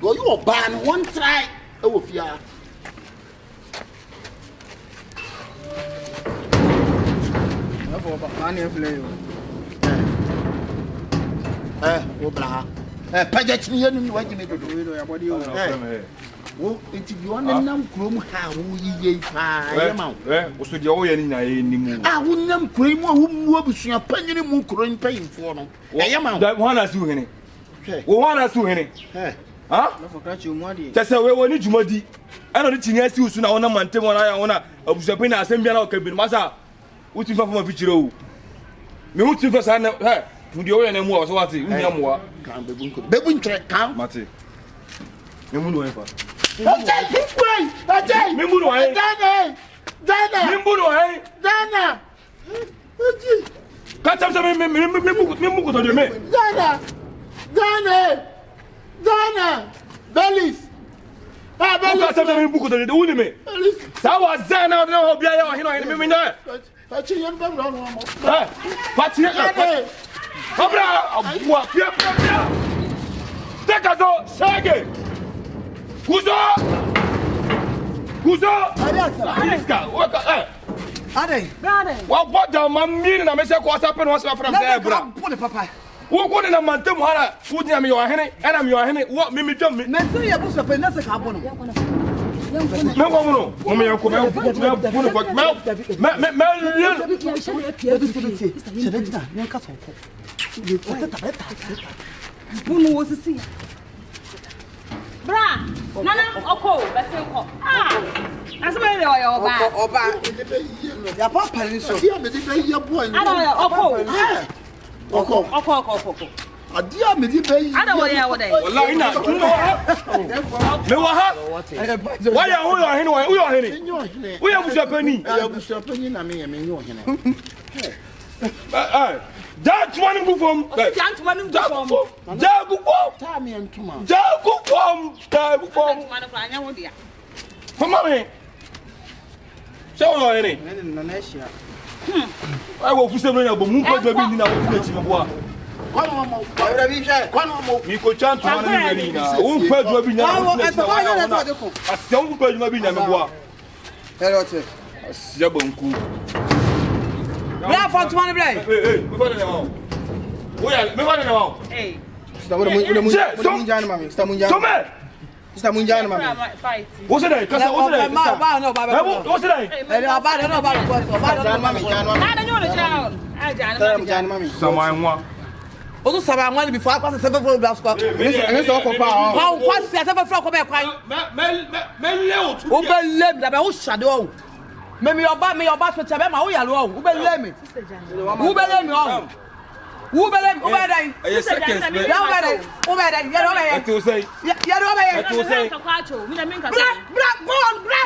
Go you ban one try. Oh, fear. Obla. Paget me and what you make do your body. wo enti bi on nam krom ha wo yiye pa yema wo so de wo ye ni na ye ni mu wo nam krom mu wo mu abusua panyini mu krom payimfo no yema da wo na su hene wo na su hene ha na fokrachi mu ade tese we woni jumadi ana ni tinya si usu na wona mantem wona ya wona abusua pe na asem bia na okabin masa wuti fa fa fichire o me wuti fa sa na fundi wo ye na mu o so wati unya muwa kan bebu ntwe kan mate me mu no fa Ajay! Me mu no ai Dana! Me mu no ai Dana! Ka tam sa me mu ko to de me Dana! Bernice! Bernice! Ka tam sa me mu ko to de uni me sa wa zana na ho bia ya ho hino me na Achi yan bam no mo. Pati Abra abua pia Teka zo sege Kuzo! Aliska, waka Ade. Wa boda mamiri na mese ko asape no asema from there bra. Pole papa. Wo ko na mantem hara, wo dia me yo ahene, era me yo ahene, wo me twam me. Me se ye buso pe na se ka bono. Me ko mo no, me yanko me Bra, nana oko, besenko. Asema ile oya oba. Ya papa ni so. Adia me di be ye boy. Ada oko. Adia me di be ye. Ada wo ya wo dai. Wallahi ina me wa ha. Wa ya wo yo ahene wo yo ahene. Wo ya busapani. Ya busapani na me yo ahene. That one go from. Jagu from. Time entuma. Jagu from. Come on. So no any. na na ehia I will push them na bo mu ko do bi ni na wo ti me boa. Kwano mo. Awra bi hwe. Kwano mo. Mi ko chantu na ni ni na. Wo pa do bi na. Asia wo pa do bi na me boa. hello te Asia banku. Bra for money bra. Me fa na ma. Wo ya me fa na ma. Eh. sta mo munjana mami sta munjana So me. sta munjana mami Wo se dai kasa wo se dai. Ba no ba. Wo se dai. Ba no ba ko. Ba mami jana Ada nyo le jaun. jana mami Sama nwa. o to saba nwa before akwa se fe bla squad. ene so ko pa Kwa kwa se fe ko be kwan. Me le o tu. O be lem da be o shade o. Me oba so chabe ma o ya lo o. O be lem. O be lem o. Who be them? Who be them? Seconds. Who be them? Who be them? You know me. What you say? You know me. What you say? Bra, go on, bra.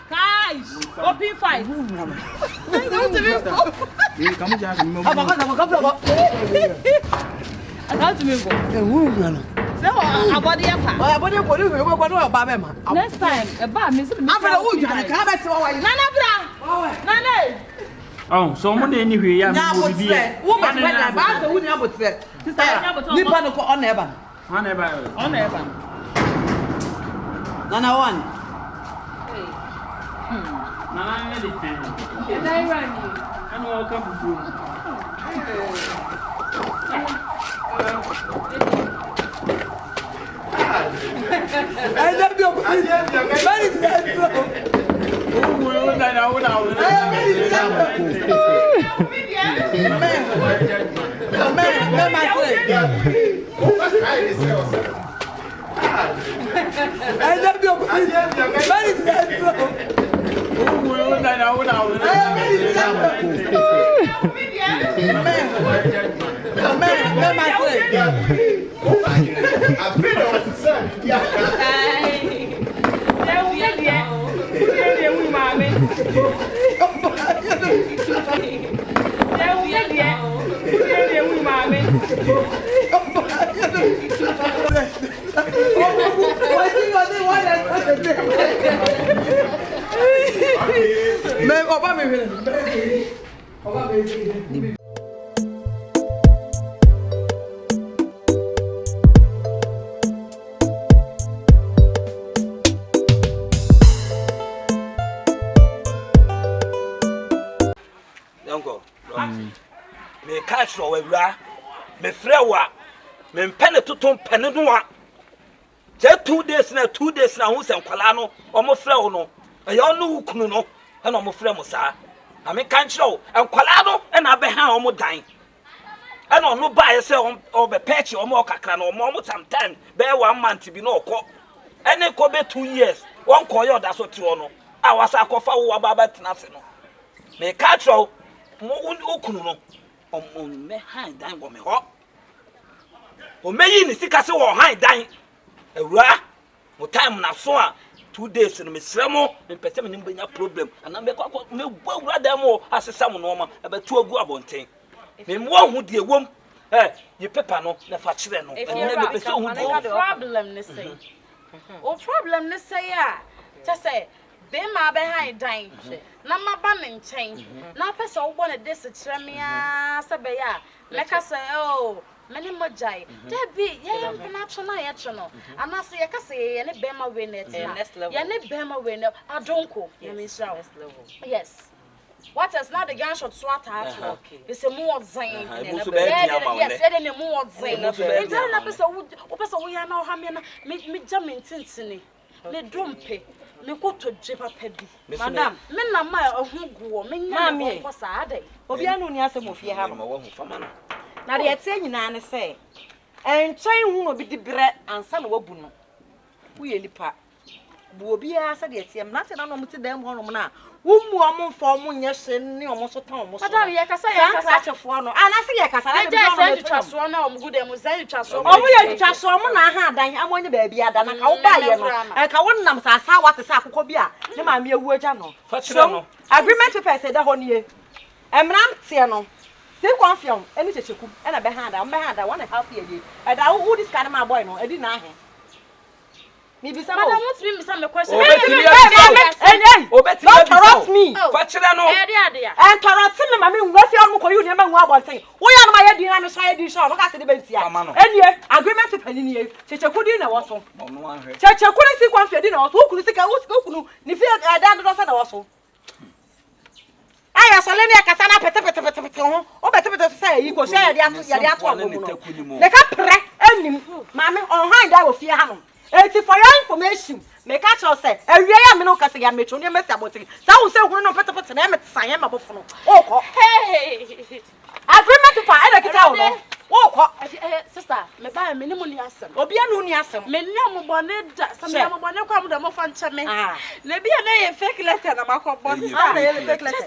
Guys, open fight. kamu jana mami Next time, Oh, so mo dey anywhere ya mo bi e. Wo be na ba so wo ni abotre. Sister, ni pa no ko on eba. On eba. Nana one. Nana me dey pen. Dai rani. Ano o ka fufu. I love you. Very good. Me cash for we bra me frɛ wa me mpɛ ne toton pɛ ne no wa Just 2 days na 2 days na hu se nkwala no omo frɛ wo no ɛyɛ no wukunu no ɛna omo frɛ mo saa ame kan kyerɛ wo nkwala no ɛna abɛha omo dan ɛna ɔno ba yɛ sɛ ɔbɛ pɛchi omo kakra no omo sometime bɛyɛ 1 month bi na ɔkɔ ɛne kɔ bɛ 2 years wɔn kɔ yɛ ɔda so te ɔno a wasa akɔfa wo aba tena se no me ka kyerɛ mo wukunu no omo me han dan wɔ me hɔ o meyi ni sika se wɔ han dan ewura mo time na so a 2 days no me sremo me pese me nim benya problem ana me kwa me bu ewura dan mo asesa mo no ma ebetu agu abonten me mo hu de ewom ye paper no na fa kire no ene me pese hu de problem ne say o problem ne say a just say be ma be han dan na maba ne nchen na pese wo bo ne this kire me a se be ya meka say oh many more jai. Debbie, yeah, natural, and I say, I can say, any Bema winner, next level. Any Bema winner, I don't go. Next level. Yes. What is not the gunshot swat at? It's a more zine. Yes, any more zine. And then I person we are now having me jamming tinsini. Me drumpy. Me go to Jippa Pebby. Madame, men are my own go, men, mammy, was a day. Obiano Niasa Mofia have my own for man. Na de ete nyina ne se enchen hu obi di bre ansa na wabuno wo ye nipa bu obi a se de ete na te na no mti dem ho no na wo mu omfo mo nye hye ne omo so tan omo so madam ye kasa achefo no ana se ye kasa na de no twaso na omo gude mu zan twaso omo ye twaso omo na ha adan amonye ba bia ada na ka wo ba ye no ka wo nam sa sa wate sa akokọ bi a ne ma me ewu agya no so agreement paper say da ho nie emram tie no say confirm any checheku e na be hand 1.5 year e da who this kind of boy no e di na ahe me be say madam want me say me question don't interrupt me fa kire no e dey ade ya interrupt me ma me nwa fi on ko yu ne ma nwa abonten wo ya no ma ye di na me so ye di show no ka se de bentia enie agreement paper ni nie checheku di na wo so checheku ni si confirm di na wo so ukunu sika ukunu ni fi da do so na wo so aya soleni akasa na pete ho o pete say yi ko share ya de ato agogo no me ka pre anim maame on hand da wo fie ha no eti for your information me ka cho say awie ya me no ka say ya metro ne me say abotin sa wo say hunu no pete na me san ya mabofo no o ko hey agreement to pa e kita wo no o ko sister me ba me ni mu ni asem obi anu ni asem me ni amobone da sa me amobone kwa mu da mo fa nche me na bia na ye fake letter na makobon sister na ye fake letter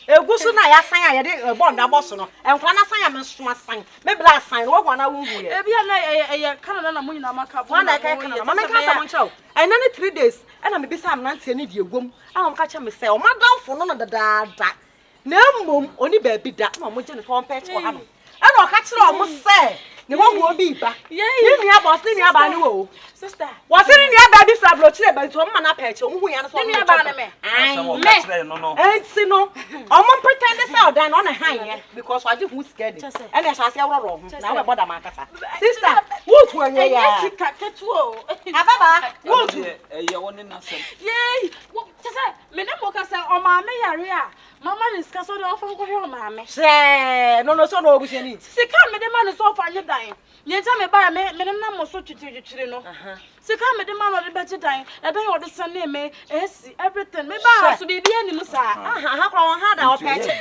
egusu na ya san ya de bond aboso no enkwa na san ya me so asan me bla san wo kwa na wu hu ye e bia na ye Canada na mu nyina maka bo na ka Canada ma me ka sa mo nchao I na 3 days e na me bi sa am na ntie ni de egwom a mo ka cha me say o madamfo no da na mmom oni ba bi da ma mo je ne so on pet ko ha no e na o ka kire o mo say ne wo wo bi ba ni nua boss ni nua ba ni wo sister was ni nua ba bi fra blochire ba nti o ma na pet o mo hu ya no so ni nua ba na me ensi no o mo pretend say o dan no na han ye because waje hu scared e na so ase awro ho na we boda ma kasa sister wo tu anye ya sika ketu o ababa wo tu ye woni na sem ye tese me ne mo kasa o ma me yare a mama ni sika so de o fa ko he o ma me no so no obusia ni sika me de ma ni so fa nye Yenta me ba me na mo so twitwitwire no. Sika me de ma no de beche dan. E dan yo de sane me esi everything. Me ba so bibia ni mu sa. Ha kwa won ha da o peche.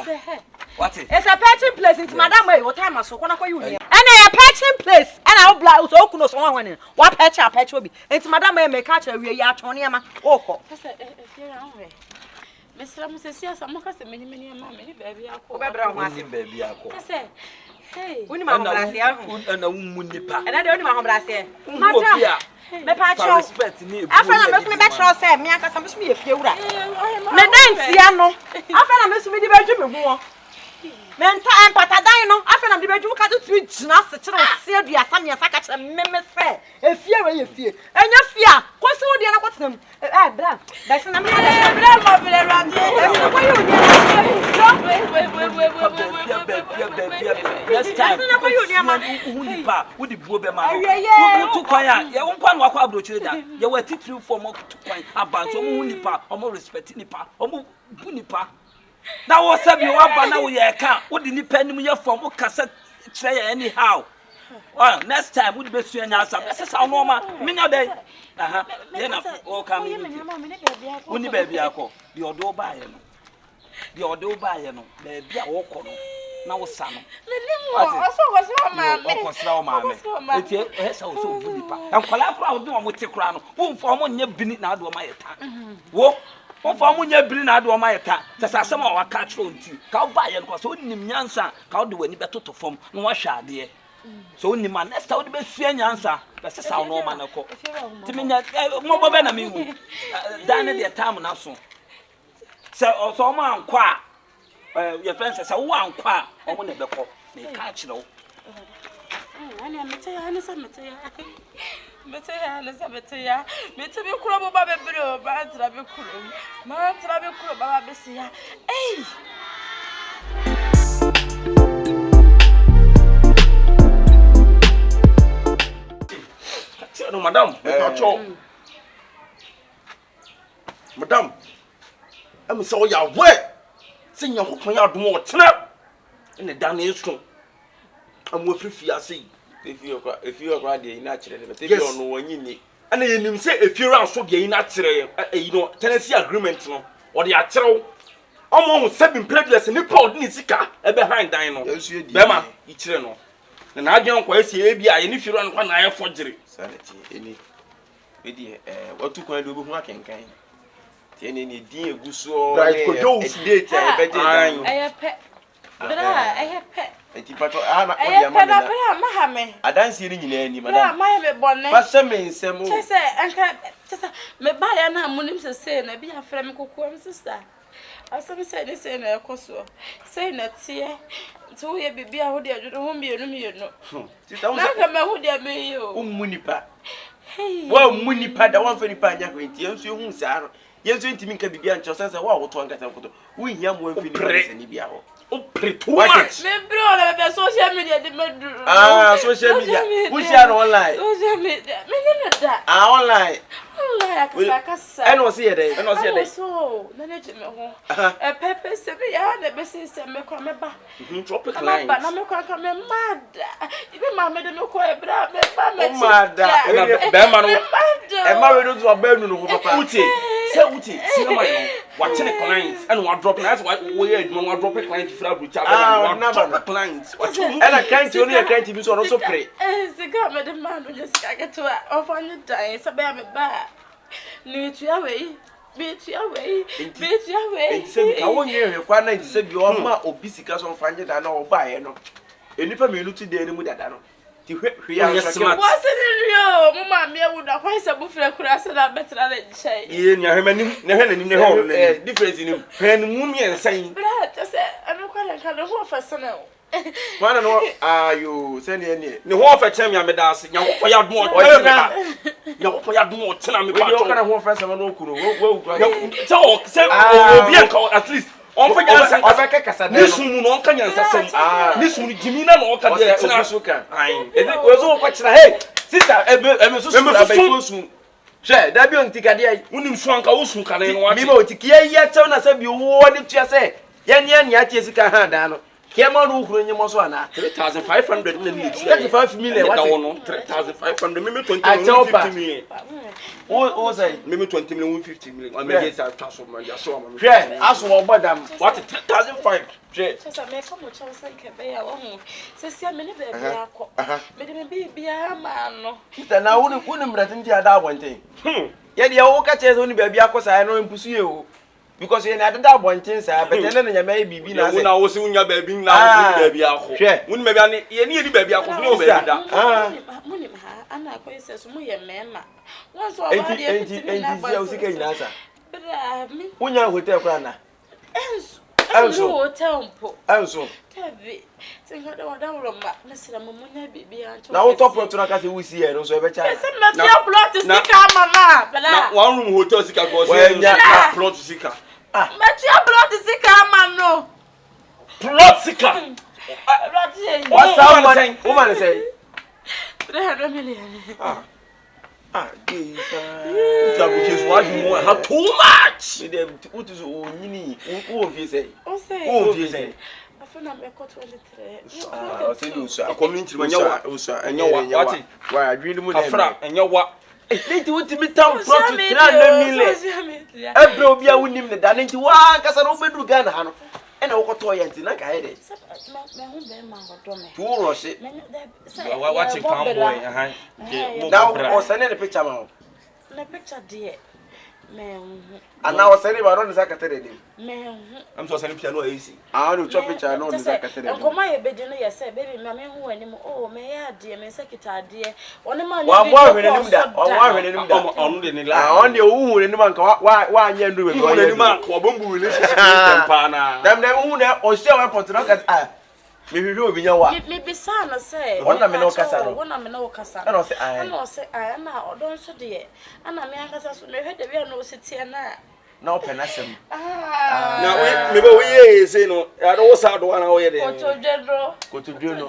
Say he. What it? It's a patching place into madam wey o time so kwa na kwa you ni. E na a patching place. E na o bla so okuno so wan wa patch a patch obi. Into madam me ka cha wie ya atwon ne ma. O ko. Say e ya ho. Mesra mu se sia mo ka se meni ma me ni baby akọ. O bebra ho ase baby akọ. Say hey, uni ma hombrase ya hu. Na wu nipa. Na de uni ma hombrase. Madam. Me pa cho. Afa na me be tro say me aka sam so me efie wura. Me dance ya no. Afa na me so me di badwu me ho. Me nta empata dan no. Afa na me di badwu ka do tumi gina se kire se aduasa me asa ka kire me fe. Efie we efie. Enya fie a ko se wo de na kwatenam. Bra. Ba se na me bra mo bra rande. E ko you next time unipa wo di buo be ma wo tu kwan a ye wo nkwan wa kwa abrochire da ye wa titiri for mo tu kwan abanto mo unipa omo respect nipa omo bu nipa na wo sabi wa ba na wo ye ka wo di nipa nim ye for mo kasa kire ye anyhow Oh, next time we be sure nya asa. Ese sa no ma. Me nya dey. Aha. Dey na o ka me. Uni baby akọ. Bi odo ba ye no. Bi odo ba ye no. Baby a wo kọ no. Na wo sa no. Okosra o maame. Eti e sa wo so bu nipa. Enkwala kra wo bi wo te kra no. Wo mfo mo nya bini na ado ma yeta. Wo for munya biri na ado ma yeta sasa asem a waka tro nti ka wo ba ye no so onim nyansa ka wo de wani betoto fom no wa hwa ade so onim ma next wo de be sua nyansa be sesa no ma na ko timinya mo bo be na me hu dan de time na so so ma ankwa your friends say wo ankwa o mo na be ko me ka kire wo ani amete ya ani samete ya mete ya ani samete ya mete be kuro bo ba be biro ba tra be kuro ma tra be kuro ba be se ya no madam madam am so ya we se nya ko ya do mo tena ene dan esu am wo frifi ase if you are there ina kire ne be no wanyi ni ana yenim se efiura so de ina kire you know tenancy agreement no o de akire omo 7 previous ni paul ni sika e be hand dan no be ma i kire no na adwen kwa esi e bia ye ni fiura no kwa na aye forgery sanity eni we di watu kwa do hu akenkan ti eni ni din eguso right ko do date e be de dan ayepe bra ayepe enti pato ana o dia ma na mahame adansi ni nyina ani madam ma ye be bonne fa se me nsem o tese anka tese me ba ya na munim se na bi afra me kokoam sister asem se ni se na ekoso se na tie to ye bibi a ho de adwo ho mienu sister na ka me ho de me yo ummunipa wa ummunipa da wan fa nipa anya ko enti enso hu saaro yenso ntimi nka bibi ancho sense wa wo to anka koto wo hia mo amfi ni ni bia ho o pre too much me bro na be social media de medu social media who share online social media me ne da online akasa eno se ye so na ne me ho pepe se be ya na be se me kwa me ba tropic line na me kwa ka me mad ibe ma me de me ko ebra me ba me mad be ma no e ma we do to ba nu no papa uti se na ma no wa chene clients and wa drop na that's we hear man wa drop client fra brucha wa drop clients and a client only a client bi so no so pray se ga me de ma no just ka get to of on you die se be me ba ni tu ya we Bitch away. Say ka won ye hwekwa na ntse bi o ma obi sika so mfanye da na o ba ye no. Enipa me lutu de ni mu dada no. Ti hwe ya smart. What's in you? Mama me would have quite a buffalo kura so that better than shay. Ye nya hwemanim na hwe na ho difference ni. Hwe ni mu mi ensan. But just I don't quite can ho for sana. Mana no ayo send ye ni ho fa chem ya me da ase nya ho ya do o nya ho ya do o tena me ba to. We kana ho fa sama no kuro wo say obi anka at least on fa nyansa obeka kasa de no nisun no onka nyansa sem nisun jimina no onka de tena so kan ayin we so ko kira hey sister eme so so sun she da bi on tikade ai unim so anka wo sun kan no wa mi ba otikie ya chew na se bi wo ni tua se ya ni atie sika ha da no Kema no ukuro nyemo so ana 3500 na ni 35 million what no 3500 me 20 million o say me 20 million 50 million I me get that transfer man ya so am me aso wo bodam what 3500 je so me come cho say ke be ya wo hu se sia me ne be bia akọ me de me be bia ma no kita na wo ni mrati ndi ada abonten ye de wo ka che so ni be bia akọ sai no mpusu ye o because you na da bontin sa betele na nyama bibi na se na wo se unya ba bi na wo ba bi akọ woni me bia ne ye ne ye ba bi akọ no ba bi da muni ha ana ko ise so mu ye mema won so ba de enti ya usika ina sa bra mi unya hotel kwa na enso hotel mpo enso tabi tinga da wada wroma na sira munya bibi anto na wo top plot na ka se wo si e no so e be cha na tia plot sika mama bla na one room hotel sika go se na plot sika Matia plot sika mano. Plot sika. What's that money? Woman say 300 million. If you just what you want, how too much? What is nyini? Who of you say? Who of you say? funa me ko 23 ah Serious community manyawa enyawa what why adwini mu kafra enyawa nti wotimi tam profit 300 million ebre obi a wonim ne da nti wa kasa no beduru Ghana ha no ena wokoto ye nti na ka he de me hu be ma godo me tu roche watching fanboy now o send the picture ma na picture there me ana o send ba no sakatere ni me I'm so sending piano easy no chop picture no sakatere ni nkoma ye bedi no ye say baby me hu anim oh me ya de me sekita de one ma wa mo hwenenim da wa hwenenim da onu de ni la on de hu hwenenim anka wa anya ndu be wa hwenenim anka wa bombu relationship tempa na dem hu na o share one point no ka me hwehwe obi nya wa me bisa na say wona me no kasa no wona me no kasa na o say ai na odon so de ana me akasa so me hwede bia no sitie na o penasem na we me be we ye say no ya do sa do na o ye de kotodjedro kotodjedro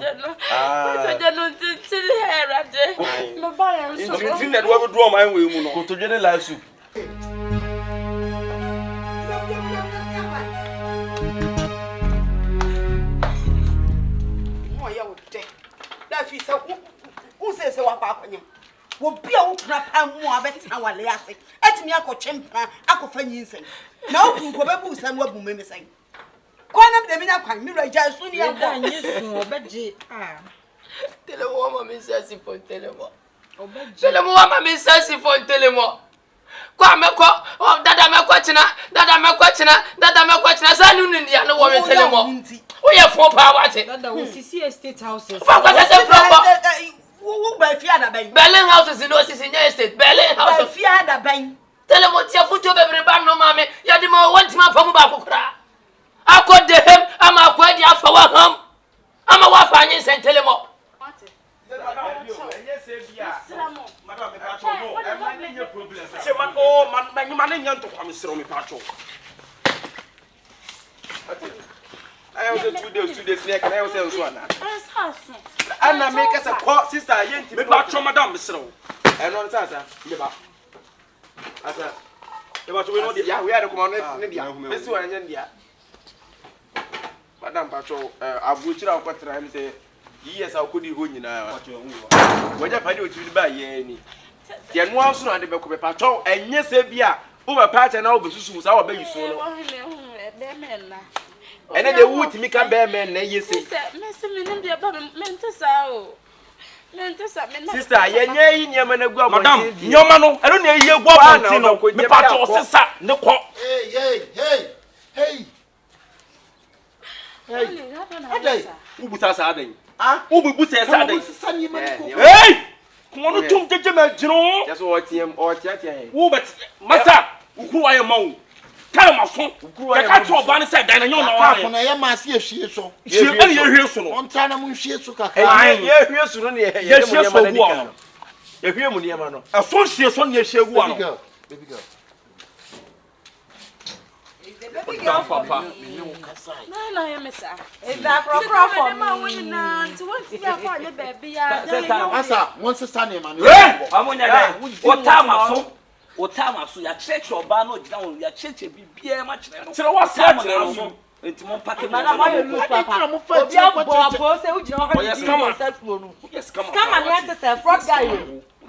tiri herade me ba yan so nti na do we do man we mu no kotodjedro la soup da fi se u se wa pa akonya wo bia wo pra pa mu abetena wale ase etimi akotwempra akofa nyinsen na oku ko bebu san wabu meme sen kwana de minya kwan mi raja su ni da nyesu obeje telemo mama sasi fon telemo obeje telemo mama sasi fon telemo kwa meko dada meko china sa nu ndia no wo me telemo o ye fo pa wate dada wo sisi estate houses fa kwa se fro wo ba fi ada ban Berlin houses no sisi nya estate Berlin house fi ada ban telemo tia fujo bebre ba no mame ya di mo wanti ma famu ba kokura akode hem ama akwadi afa wa ham ama wa fa nyin sen telemo madam me pacho no e ma nye problem say man oh man nya nto kwa me sero me pacho I was 2 days near can I was say so ana ana make us a call sister yenti me pacho madam me sero e no nsa me ba asa e ba to we no dia we are the command ne dia me si wa nya dia madam pacho abuchira akwatra me say yes akodi ho nyina waja pade otiri ba ye ni de no aso na de be ko be pacho enye se bia wo be pacha na wo be susu sa wo be yiso no ene de wuti mi ka be men na yesi me se me nim de ba me ntesa o me ntesa me na sister ye nye yi nyama na gu abon madam nyoma no eno na ye gu abon no me pacho sesa ne ko hey adai ubusa sa adai ubu se sa adai hey kono tum jeje ma jino just o tiatia wo bet masa ukuru aye mawo kai ma so ya ka cho ba ne se dan na nyo na wa na ye ma se ehwie so ye hwie so no on ta na mu hwie so kaka ye hwie so no ne ye mu ne ma na dika ye hwie mu ne ma no aso hwie so ne hwie gu ano baby girl papa na ya mesa is that proper for me ma woni na nti wonti ya kwa le baby ya asa won sister ne ma no amonya dai o tama so ya church oba no gina won ya church bibia ma kire no tire wa sa tire no enti mo pake na ma ye lu papa obi abo se ugina ho yes come on yes come on na te say fraud guy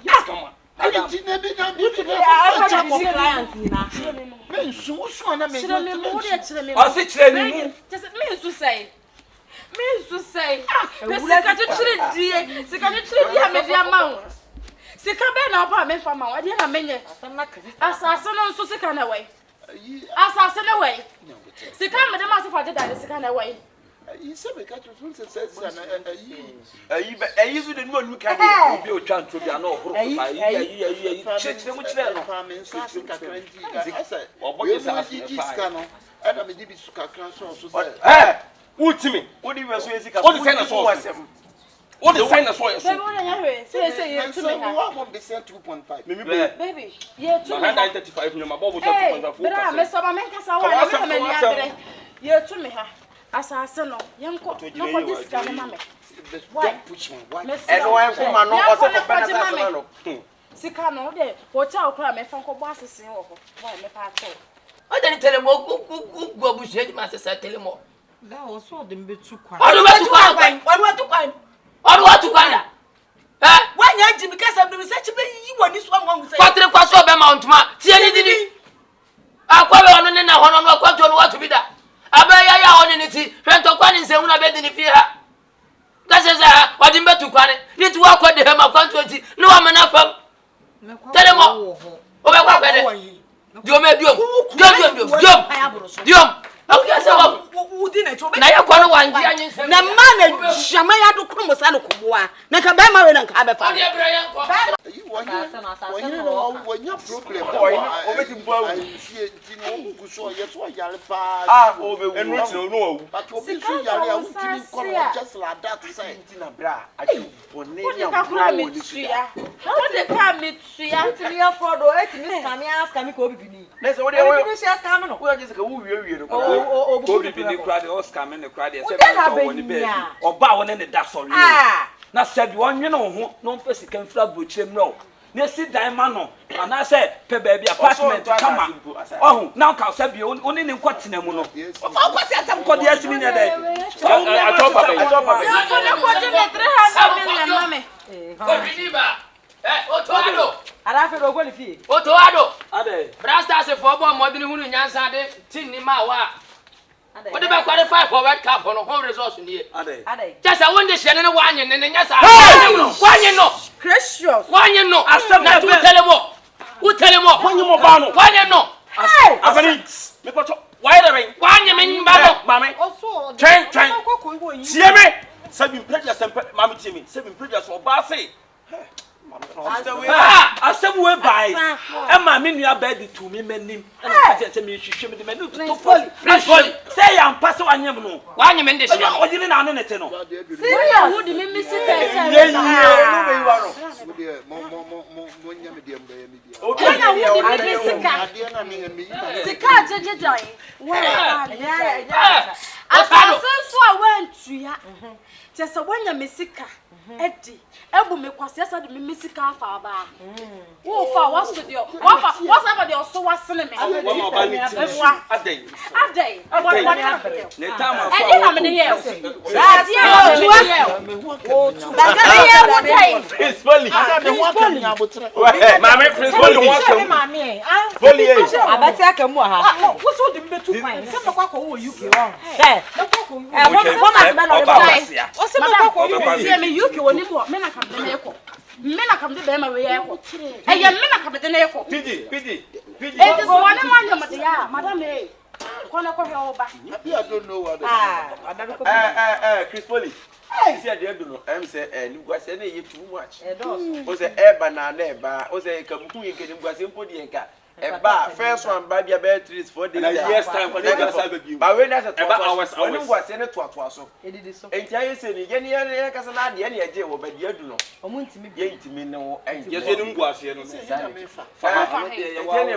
yes come on Auntie na bi na bi client na me nsu na me chire me mo de chire me o se chire ni mu me nsu say sika to chire die me dia ma sika be na pa me fa ma wa de na menye asase no nso sika na we asase na we sika me de ma se fa de da sika na we yi se be ka to se na ayi so de no anu ka de obi o twa ntro bia na ohoro fa ayi chire mu chire no fa me nsa sika kranti asa obo sa sika no ana me di bi suka kran so se utimi odi we so yesika what the sign so what the sign so yes baby wona ya say you to me ha wa mo be 2.5 baby you to me 135 nyoma bobo 2.5 bra me so ba men kasa wa na me ni abre you to me ha asase no yenko no ko disika no mame why push one eno en ko ma no o se ko bena asase no sika no de hotel kra me fa nko bo asese wo ho why me pa to o de telemo gu abushie ma se telemo That was what them be too quiet. What to find? When you Jimmy Casa be such a you want this one say. What the kwaso be mount ma? Tie ni didi. Akwa be ono ne na hono no akwa to no what to be da. Abaya ya ono ne ti. Hwe to kwa ni nsemu na be di ni fie ha. Kase za wadi mbetu kwane. Ni tu akwa de hema kwa 20. No wa mena fam. Tell mo. O be kwa kwede. Diom. Okay, so na ya kwa no wanji anyi nsem. Na ma na jama ya do kromo sa no koboa. Na ka be ma we na ka be fa. Wanya problem. Obeti mbo awu. Fie ti no ku so ye so yare pa. Obe wu. Enu ti no awu. But obi so yare a utimi kono just like that say ti na bra. Achi bone ni What the car me tuya? Ti ya frodo, eti mi scam me ko obi ni. Na se wo de Obi ni share scam no. wo just ka wo wie no. Obi bi ni crowd o scam in the crowd say be woni be. Oba woni ne da sorry. Na said won nwene ho no mfa sika mfra brochirem no. Na si dan ma no. Ana say pe baby apartment kama. Oh, now ka say bi oni ne nkotena mu no. Ofa kwasi asem kodi asini ne dey. I talk about. You go me 300 million mame. Ko bidiba. Otoado. Ala fe do go ni fie. Otoado. Ade. Brasta se for bo modini hunu nyansa de tin ni ma wa. What about qualify for World Cup on home resource in here? Just I want to share and one and then yes, I know. Precious. One you know. I said that to tell him what. Who tell him what? One you more bano. One you know. Bernice. Me put why the ring? One you mean bano, mammy. Also, Train. See me. Seven prejudice and mammy to me. Seven prejudice or bassy. Asemwe by Emma me nua bed to me menim na ka say me hwehwe me de me to folly say am pass wanyem no wanyem ndi hye o yini na no nete no serious who di me miss it say ye no be you are mo nyame de mba me dia o na who di me sika ade na me sika jejejan asenso a wantua just wanya me sika edi ebu me kwase asa de me sika afa ba wo fa waso de wafa wasa de oso wasene me adai what ne time afa edi na me de ye adi e principally ade ho aka nya botre mama principally ho aka volley abati aka mu ha wo so de me tu kwan se me kwa ko wo UK won format me no de o se me kwa ko se me UK woni mo me na kam de na eko me na kam de be ma we ye eko e ye me na kam de na eko pidi e this one man ma de ya madam e kona ko he oba I don't know what Chris Polly see at the end no am say ni gwase na ye too much o say eba na eba o say kabuku ye kenim gwase mpodi enka eba first one by bia be 3 4 days yes time for the sabe ba we na say eba hours oni gwase ne to so edidi so enti aye say ni ye ne kasa na de ne eje wo ba de adu no omuntimi ye ntimi ne wo yes ye nim gwase no fa ne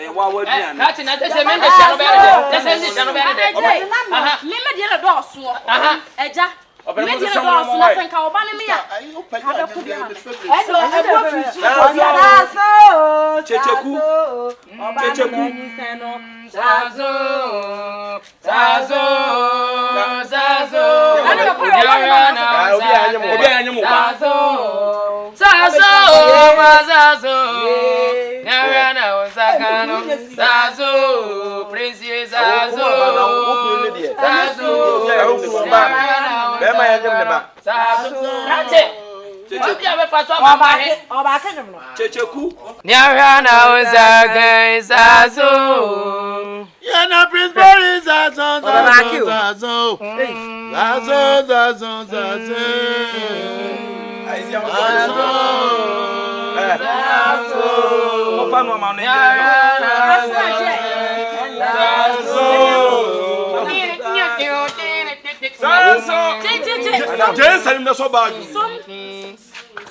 wa duan ka ti na se me de shano be de se ndi shano be de me me de do so eja me de do so na senka oba ne me ya ada ku dia edo ebo fitu checheku Zazo. Checheku Nyarana uzaga zazo. Yana Prince Bernice zazo. Opa no ma no Jason na so bad.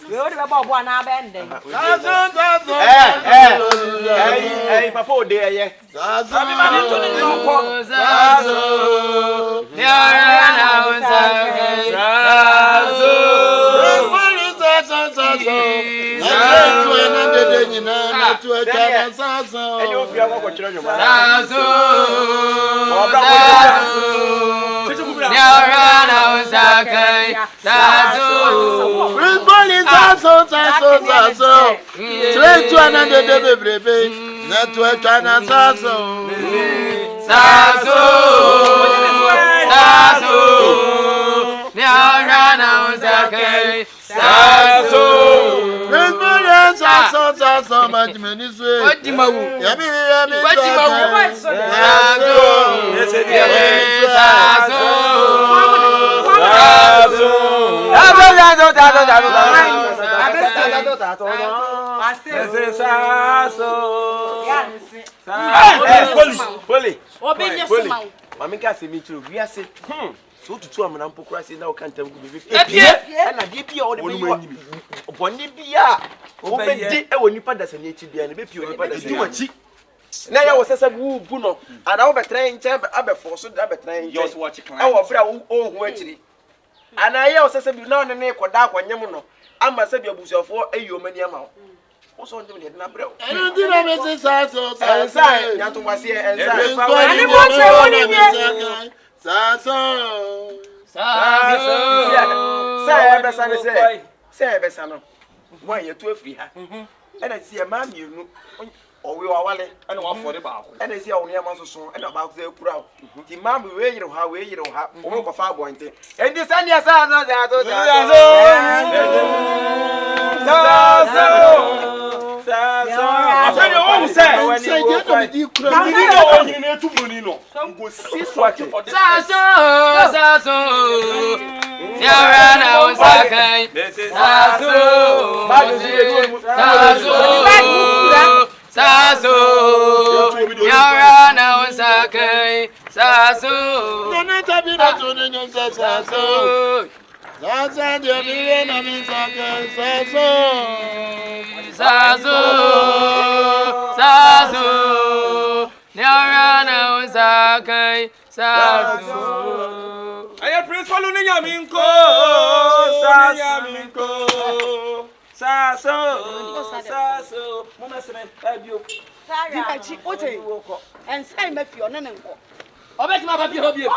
We ori be bobo na be ndem. Papa o de eye. Zazo. Abi ma ni to ni ko. Zazo. Nyarana uzaga zazo. Zazo. So to two amana mpokura say now kan tam go be na de bia o de be boni bia o be di e woni pa da sane chi bia ne be pio ni pa da sane wachi na ya wo sesa bu bu no ana wo be tren nche abe force da be tren nche yes watch client e wo bra o hu achiri ana ya wo sesa bi na ne koda akwanyem no ama se bia busuafo ayi o mani ama wo so ndem ne na bra o eno ndi na me se sa nya to wase ani mo che woni nie Saso. Say besano. Why you too free ha? And I see a man you or we are wale and one for the bar. And I see only a month so and about the crowd. The man will wear how we you don't have over 5 points. And this and yes, I prince following Yaminko, Saso, Mama Semen, you. And say, Matthew, and then go. I bet my baby hope you.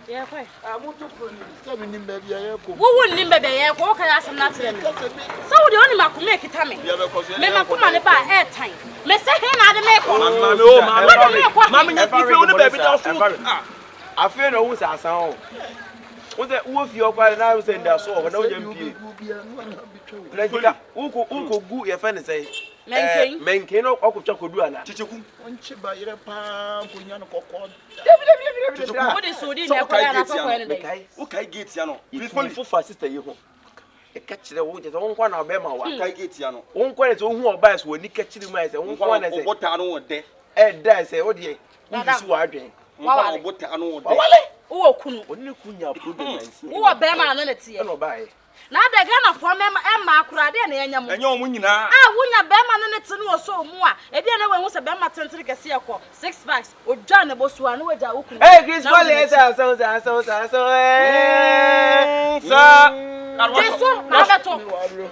Yeah, I want to put him in baby. Who wouldn't limber the air walk and ask him not to them? So the only man could make it time. Member come on about air time. Let's say, I feel no who's our sound. What's that wolf your father now saying that so? No, you who could go your friend and say, maintain no Okuchakuduana. Chichu, one chip by your palm, what is so dear? Okay, gets Yano. You will for sister you. Catch the wood, one of them, I get Yano. One quite own who buys when you catch the mice and one as what I know there. And there say, oh dear, that's why I drink. What I know. Oh, couldn't who are Bama and it's here. Now the gun of one Emma Crade and your winning. I wouldn't Bama and it's no so more. And then I was a Bama Tantric 6 packs or John the Boswan with a hook. Hey, Chris Wally, so.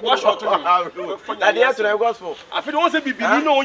Wash out to the gospel. I feel once a baby, you know,